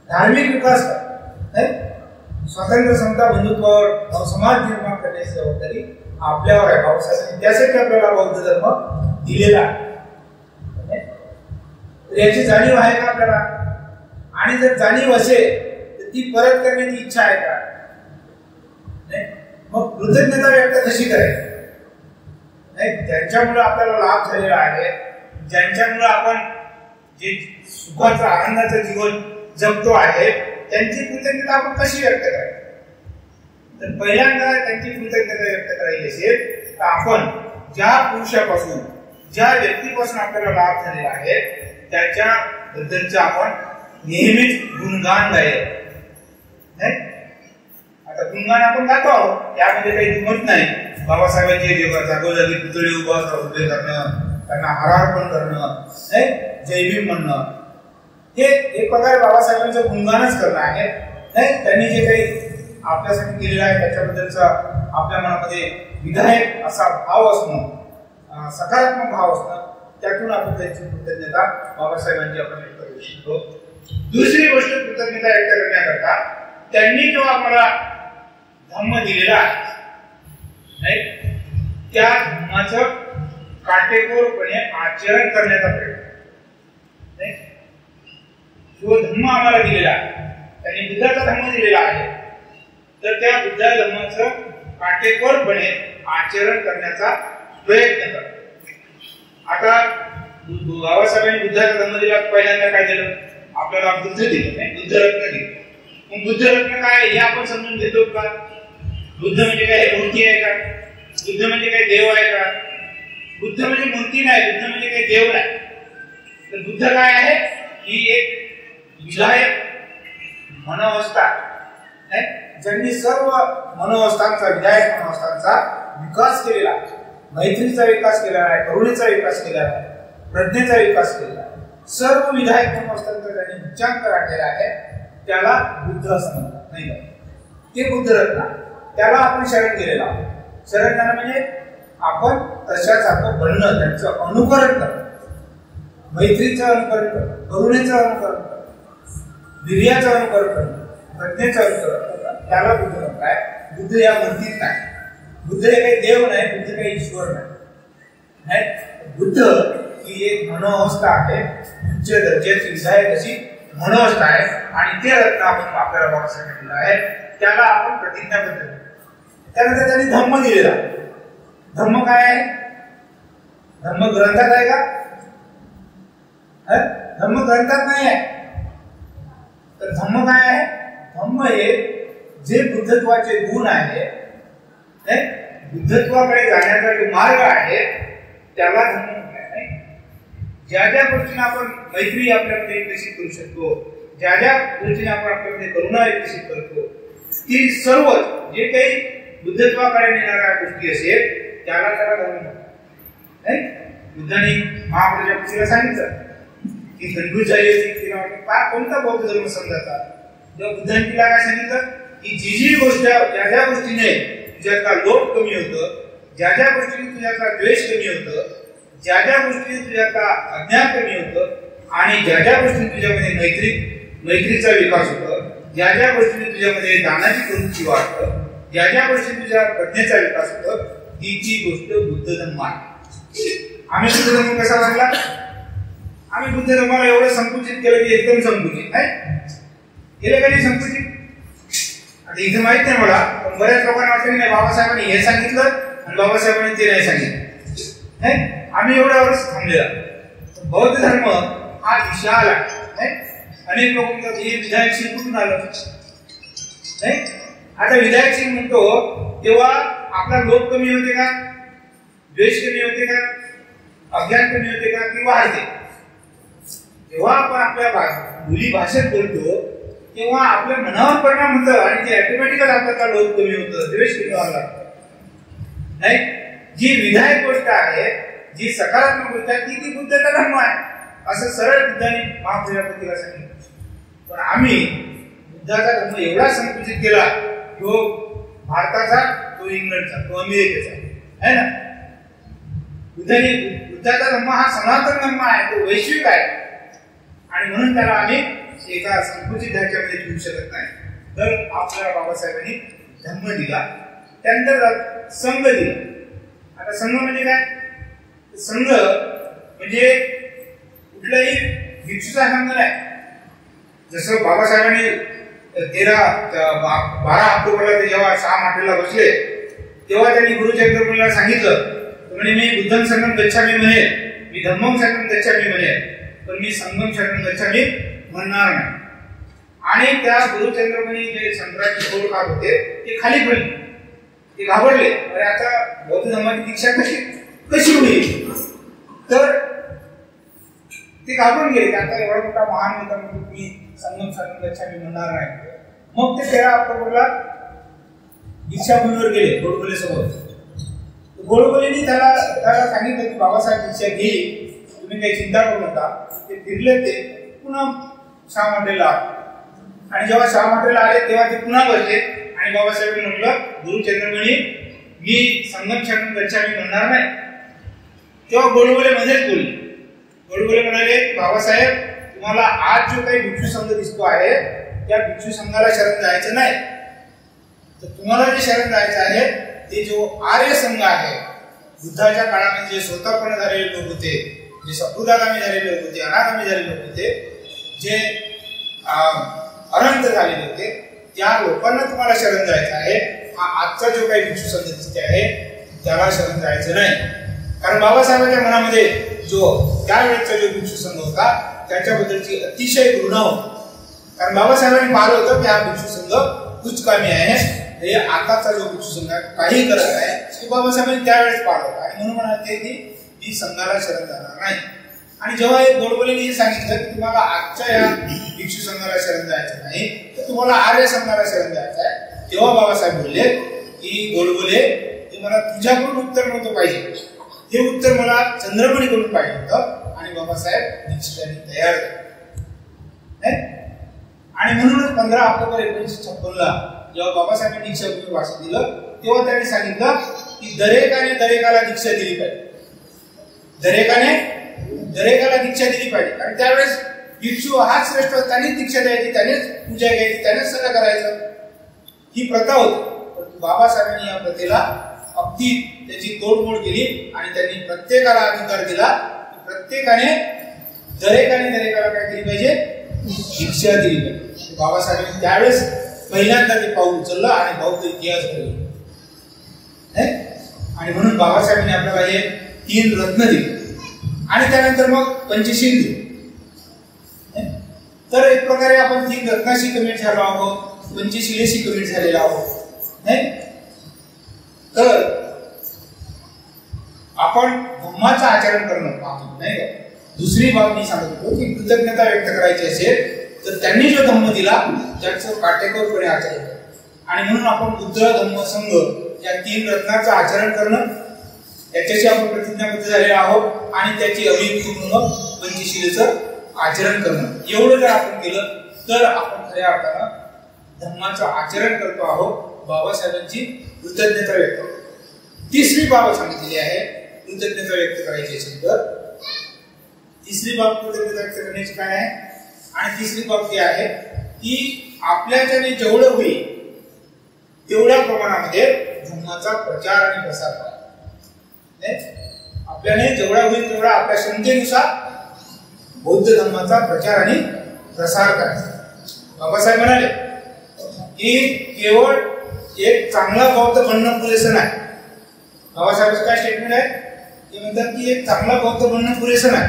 धार्मिक विकास करणं. स्वातंत्र्य, समता, बंधुत्वावर नवसमाज निर्माण करण्याची जबाबदारी आपल्यावर आहे. बाबासाहेबांनी त्यासाठी आपल्याला बौद्ध धर्म दिलेला आहे. याची जाणीव आहे का आपल्याला? आणि जर जाणीव असेल तर ती परत करण्याची इच्छा आहे का? मग कृतज्ञता व्यक्त कशी करायची? ज्यांच्यामुळे आपल्याला लाभ झालेला आहे, ज्यांच्यामुळे आपण जे सुखाचं आनंदाचं जीवन जगतो आहे, त्यांची कृतज्ञता आपण कशी व्यक्त करायची? तर पहिल्यांदा त्यांची कृतज्ञता व्यक्त करायची असेल तर आपण ज्या पुरुषापासून, ज्या व्यक्तीपासून आपल्याला लाभ झालेला आहे त्याच्याबद्दलचे आपण नेहमीच गुणगान गायले. आता गुणगान आपण गातो आहोत, त्यामध्ये काही दुमत नाही. बाबासाहेबांचे जागोजागी पुतळे उभे करणं, त्यांना हारार्पण करणं, जय भीम म्हणणं, हे एक प्रकारे बाबासाहेबांचं गुणगानच करणं आहे. त्यांनी जे काही आपल्यासाठी केलेलं आहे त्याच्याबद्दलचा आपल्या मनामध्ये विधायक असा भाव असणं, सकारात्मक भाव असणं, त्यातून आपण त्यांची कृतज्ञता बाबासाहेबांची आपण व्यक्त करू शकतो. दुसरी गोष्ट कृतज्ञता व्यक्त करण्याकरता त्यांनी जो आम्हाला धम्म दिलेला आहे त्या धम्माचं काटेकोरपणे आचरण करण्याचा प्रयत्न. जो धम्म आम्हाला दिलेला आहे, त्यांनी बुद्धाचा धम्म दिलेला आहे, तर त्या बुद्धा धम्माचं काटेकोरपणे आचरण करण्याचा प्रयत्न करा. आता बाबासाहेबांनी बुद्धाचा धम्म दिला, पहिल्यांदा काय दिलं आपल्याला? बुद्ध दिलं, बुद्धरत्न दिलं. मग बुद्धरत्न काय हे आपण समजून घेतो का? बुद्ध म्हणजे काय मूर्ती आहे का? बुद्ध म्हणजे काय देव आहे का? बुद्ध म्हणजे मूर्ती नाही, बुद्ध म्हणजे काही देव नाही. तर बुद्ध काय आहे? ही एक विधायक मनोवस्था आहे, ज्यांनी सर्व मनोवस्थांचा, विधायक मनोवस्थांचा विकास केलेला आहे. मैत्रीचा विकास केलेला आहे, करुणेचा विकास केलेला आहे, प्रज्ञेचा विकास केलेला आहे. सर्व विधायक मनोवस्थांचा ज्यांनी उच्चांक राखलेला आहे त्याला बुद्ध असं म्हणतात, नाही का? ते बुद्धरत्न, त्याला आपण शरण केलेला आहोत. शरण करणं म्हणजे आपण तशासारखं बनणं, त्यांचं अनुकरण करणं, मैत्रीचं अनुकरण करणं, करुणेचं अनुकरण करणं, वीर्याचं अनुकरण करणं, प्रज्ञेचं अनुकरण करणं, त्याला बुद्ध म्हणताय. बुद्ध या मूर्तीत नाही, बुद्ध हे काही देव नाही, बुद्ध काही ईश्वर नाही. बुद्ध ही एक मनोअवस्था आहे, उच्च दर्जाची विधायक अशी मनोअवस्था आहे. आणि ते रत्न आपण आपल्याला बाबासाहेबांनी दिलं आहे, त्याला आपण प्रतिज्ञाबद्ध केलं. त्यानंतर त्यांनी धम्म दिलेला. धम्म काय आहे? धम्म ग्रंथात आहे का? धम्म ग्रंथात नाही आहे. तर धम्म काय आहे? धम्म हे जे बुद्धत्वाचे गुण आहे, बुद्धत्वाकडे जाण्याचा जो मार्ग आहे त्याला धम्म म्हणतात. ज्या ज्या गोष्टींना आपण मैत्री आपल्यामध्ये विकसित करू शकतो, ज्या ज्या गोष्टीने आपण आपल्यामध्ये करुणा विकसित करतो, ती सर्व जे काही बुद्धत्वाकडे नेणाऱ्या गोष्टी असेल त्याला धर्म म्हणतात. बुद्धांनी महाप्रजापतीला सांगितलं की धनगुजाई तिला कोणता बौद्ध धर्म समजायचा. जेव्हा बुद्धांनी तिला काय सांगितलं की जी गोष्ट, ज्या ज्या गोष्टीने तुझ्यातला लोभ कमी होतं, ज्या ज्या गोष्टीने तुझ्यातला द्वेष कमी होतं, ज्या ज्या गोष्टीने तुझ्यातला अज्ञान कमी होतं, आणि ज्या ज्या गोष्टीने तुझ्यामध्ये मैत्रीचा विकास होतो, ज्या ज्या गोष्टीने तुझ्यामध्ये दानाची प्रवृत्ती वाढतं, ज्या ज्या गोष्टीने तुझ्या प्रज्ञेचा विकास होतो, तीची गोष्ट बुद्ध धर्म आहे. आम्ही बुद्ध धर्म कसा लागला? आम्ही बुद्ध धर्माला एवढं संकुचित केलं की एकदम संकुचित नाही केलं का? नाही संकुचित. आता इथे माहित नाही मला, पण बऱ्याच लोकांना वाटतं की नाही बाबासाहेबांनी हे सांगितलं आणि बाबासाहेबांनी ते नाही सांगितलं. आम्ही एवढ्यावरच थांबलेला. बौद्ध धर्म हा विशाल आहे. अनेक लोक म्हणतात हे विधायक कुठून आलं? नाही. आता विधायक सिंग म्हणतो तेव्हा आपला लोभ कमी होते का, द्वेष कमी होते का, अज्ञान कमी होते का, की वाढते? जेव्हा आपण आपल्या बोली भाषेत बोलतो तेव्हा आपल्या मनावर परिणाम होतो आणि ते ऑटोमॅटिकच आपल्याला लोभ कमी होतं, द्वेष कमी व्हायला लागतो. नाही, जी विधायक गोष्ट आहे, जी सकारात्मक गोष्ट आहे, ती बुद्धाचा धर्म आहे असं सरळ बुद्धाने महाप्रजापतीला सांगितलं. पण आम्ही बुद्धाचा धर्म एवढा संकुचित केला, तो भारताचा, तो इंग्लंडचा, तो अमेरिकेचा आहे ना. बुद्धाचा धर्म हा सनातन धर्म आहे, तो वैश्विक आहे आणि म्हणून त्याला आम्ही एका संकुचित ढाच्यामध्ये ठेवू शकत नाही. तर आपल्याला बाबासाहेबांनी धर्म दिला, त्यानंतर संघ दिला. आता संघ म्हणजे काय? संघ म्हणजे कुठलाही भिक्षूचा संघ नाही. जसं बाबासाहेबांनी 12 ऑक्टोबरला ते जेव्हा 6 माटेला बसले तेव्हा त्यांनी गुरुचरित्रला सांगितलं, म्हणजे मी बुद्धं शरणं गच्छामि म्हणे, मी धम्मं शरणं गच्छामि म्हणे, पण मी संघं शरणं गच्छामि म्हणणार नाही. आणि त्या गुरुचरित्रमुनी जे शंकराची तोड खात होते ते खाली पडले, ते घाबरले, अरे आता बौद्ध धर्माची दीक्षा कशी होईल? तर ते घाबरून गेले, आता एवढा मोठा महान नेता म्हणून मी संगम शरणं गच्छामि म्हणणार नाही. मग ते 13 ऑक्टोबरला दीक्षाभूमीवर गेले गोडबोले सोबत. गोडबोलेंनी त्याला सांगितलं की बाबासाहेब दीक्षा घेईल, तुम्ही काही चिंता करू नका. ते फिरले, ते पुन्हा शहामाटेला. आणि जेव्हा शहामाटेला आले तेव्हा ते पुन्हा बसले आणि बाबासाहेबांनी म्हटलं, गुरुचंद्रमणी मी संगम शरणं गच्छामि म्हणणार नाही. तेव्हा गोडबोले मध्येच बोलले. गोडबोले म्हणाले, बाबासाहेब तुम्हाला आज जो काही भिक्षू संघ दिसतो आहे त्या भिक्षू संघाला शरण जायचं नाही, तर तुम्हाला जे शरण जायचं आहे ते जो आर्य संघ आहे, बुद्धाच्या काळामध्ये जे स्वतःपणे झालेले लोक होते, जे संप्रदायगामी झालेले लोक होते, अनागामी झालेले लोक होते, जे अनंत झालेले होते, त्या लोकांना तुम्हाला शरण जायचं आहे. हा आजचा जो काही भिक्षू संघ दिसते आहे त्याला शरण जायचं नाही. कारण बाबासाहेबांच्या मनामध्ये जो त्यावेळेचा जो भिक्षू संघ होता त्याच्याबद्दलची अतिशय घृणा होती. कारण बाबासाहेबांनी पाहिलं होतं की हा भिक्षू संघ कुचकामी आहे, हे आताचा जो भिक्षू संघ काही करत आहे, ते बाबासाहेबांनी त्यावेळेस पाहिलं होतं आणि म्हणून म्हणाले की मी संघाला शरण जाणार नाही. आणि जेव्हा हे गोडबोलेंनी हे सांगितलं की तुम्हाला आजच्या या भिक्षू संघाला शरण जायचं नाही, तर तुम्हाला आर्य संघाला शरण जायचं आहे, तेव्हा बाबासाहेब बोलले की गोडबोले हे मला तुझ्याकडून उत्तर नव्हतं पाहिजे, हे उत्तर मला चंद्रमणीकडून पाहिजे होतं. आणि बाबासाहेब दीक्षेसाठी तयार झाले. आणि म्हणूनच 15 ऑक्टोबर 1956 जेव्हा बाबासाहेबांनी दीक्षाभूमी भाषण दिलं तेव्हा त्यांनी सांगितलं की दरेकाला दीक्षा दिली पाहिजे, दरेकाला दीक्षा दिली पाहिजे. कारण त्यावेळेस भिक्षू हाच श्रेष्ठ, त्यानेच दीक्षा द्यायची, त्यानेच पूजा घ्यायची, त्यानेच सगळं करायचं, ही प्रथा होती. बाबासाहेबांनी या प्रथेला अगदी त्याची तोडमोड केली आणि त्यांनी प्रत्येकाला अधिकार दिला, प्रत्येकाने दरेकाला काय केली पाहिजे, दीक्षा दिली पाहिजे. बाबासाहेबांनी त्यावेळेस पहिल्यांदा ते पाऊल उचललं आणि बौद्ध इतिहास घडवला. आणि म्हणून बाबासाहेबांनी आपल्याला हे 3 रत्न दिले आणि त्यानंतर मग पंचशील दिले. तर एक प्रकारे आपण 3 रत्नाशी कमिट झालो आहोत, पंचशीलेशी कमिट झालेलो आहोत. तर आपण धम्माचं आचरण करणं पाहतो, नाही का? दुसरी बाब मी सांगत होतो की कृतज्ञता व्यक्त करायची असेल तर त्यांनी जो धम्म दिला त्याचं काटेकोरपणे आचरण करणं. आणि म्हणून आपण बुद्ध धम्म संघ या 3 रत्नाचं आचरण करणं, याच्याशी आपण प्रतिज्ञाबद्ध झालेलो आहोत आणि त्याची अभिपूर्ण पंचशीलेचं आचरण करणं. एवढं जर आपण केलं तर आपण खऱ्या अर्थानं धम्माचं आचरण करतो आहोत, बाबासाहेबांची कृतज्ञता व्यक्त. तिसरी बाब सांगितलेली आहे कृतज्ञता व्यक्त करायची असेल तर. तिसरी बाब कृतज्ञता व्यक्त करण्याची काय आहे? आणि तिसरी बाब ती आहे की आपल्याच्याने जेवढं होईल तेवढ्या प्रमाणामध्ये धर्माचा प्रचार आणि प्रसार करा. आपल्याने जेवढा होईल तेवढा आपल्या क्षमतेनुसार बौद्ध धर्माचा प्रचार आणि प्रसार करायचा. बाबासाहेब म्हणाले की केवळ एक चांगला बौद्ध बनणं पुरेसं नाही. बाबासाहेबांचं काय स्टेटमेंट आहे? ते म्हणतात की एक चांगला बौद्ध बनणं पुरेसं नाही,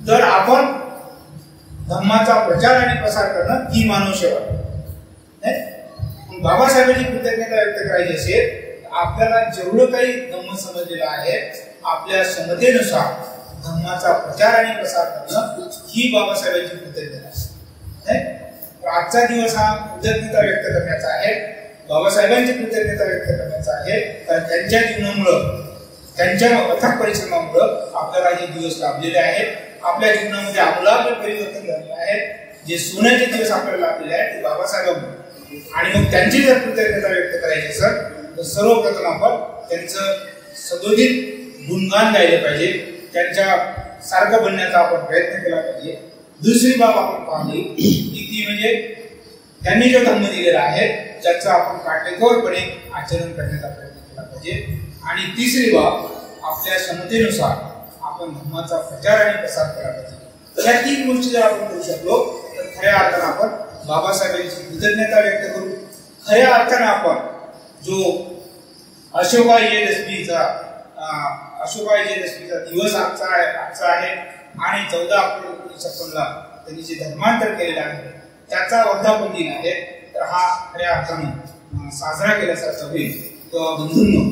तर आपण धर्माचा प्रचार आणि प्रसार करणं ही मानव सेवा. बाबासाहेबांची कृतज्ञता व्यक्त करायची असेल आपल्याला जेवढं काही धम्म समजलेलं आहे आपल्या क्षमतेनुसार धम्माचा प्रचार आणि प्रसार करणं ही बाबासाहेबांची कृतज्ञता आहे. आजचा दिवस हा कृतज्ञता व्यक्त करण्याचा आहे, बाबासाहेबांची कृतज्ञता व्यक्त करण्याचा आहे. कारण त्यांच्या जीवनामुळं त्यांच्या अथक परिश्रमामुळं आपल्याला हे दिवस लाभलेले आहेत. आपल्या जीवनामध्ये आमूलाग्र परिवर्तन झालेले आहेत. जे सोन्याचे दिवस आपल्याला लाभलेले आहेत ते बाबासाहेबांमुळे. आणि मग त्यांची जर कृतज्ञता व्यक्त करायची असेल तर सर्वप्रथम आपण त्यांचं सदोदित गुणगान गायले पाहिजे, त्यांच्या सारखं बनण्याचा आपण प्रयत्न केला पाहिजे. दुसरी बाब आपण पाहिली की ती म्हणजे त्यांनी जो धम्म दिलेला आहे त्याचं आपण काटेकोरपणे आचरण करण्याचा प्रयत्न केला पाहिजे. आणि तिसरी बाब आपल्या क्षमतेनुसार आपण धम्माचा प्रचार आणि प्रसार केला पाहिजे. या तीन गोष्टी जर आपण करू शकलो तर खऱ्या अर्थानं आपण बाबासाहेबांची कृतज्ञता व्यक्त करू. खऱ्या अर्थानं आपण जो अशोका विजयदशमीचा दिवस आजचा आहे आणि 14 ऑक्टोबर 1956 त्यांनी जे धर्मांतर केलेलं आहे त्याचा वर्धापन दिन आहे. तर हा खऱ्या अर्थानं साजरा केल्यासारखा होईल. तर बंधूंनो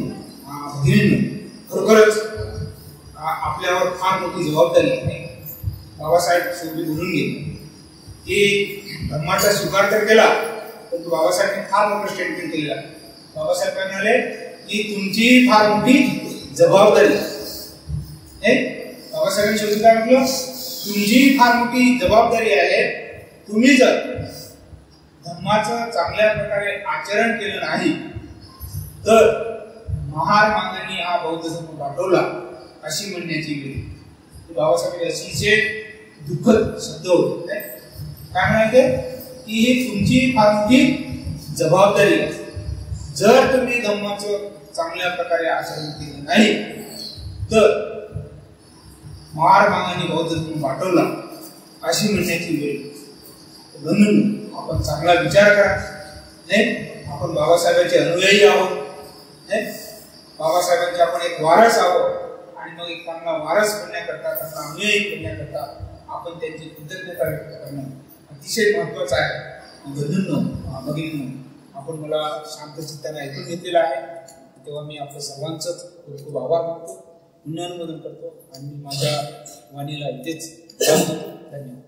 भगिनींनो खरोखरच आपल्यावर फार मोठी जबाबदारी आहे. बाबासाहेब शेवटी बोलून गेले की धर्माचा स्वीकार तर केला परंतु बाबासाहेबांनी फार मोठं स्टेटमेंट केलेलं आहे. बाबासाहेब म्हणाले की तुमची फार मोठी जबाबदारी आहे. बाबासाहेबांनी शेवटी काय म्हटलं, तुमची फार मोठी जबाबदारी आहे. तुम्ही जर धर्माचं चांगल्या प्रकारे आचरण केलं नाही तर महार मागांनी हा बौद्ध धर्म पाठवला अशी म्हणण्याची वेळ. बाबासाहेब अतिशय दुःखद शब्द होते. काय म्हणायचे की ही तुमची फार मोठी जबाबदारी आहे. जर तुम्ही धम्माचं चांगल्या प्रकारे आचरण केलं नाही तर महार मागांनी बौद्ध धर्म पाठवला अशी म्हणण्याची वेळ. म्हणून आपण चांगला विचार करा. नाही आपण बाबासाहेबांचे अनुयायी आहोत. बाबासाहेबांचे आपण एक वारस आहोत आणि मग एक चांगला वारस बनण्याकरता चांगला अनुयायी बनण्याकरता आपण त्यांची कृतज्ञता व्यक्त करणं अतिशय महत्वाचं आहे. भगिनींनो आपण मला शांत चित्ताने ऐकून घेतलेलं आहे तेव्हा मी आपल्या सर्वांचंच खूप खूप आभार मानतो, पुन्हा अनुमोदन करतो आणि माझ्या वाणीला इथेच धन्यवाद.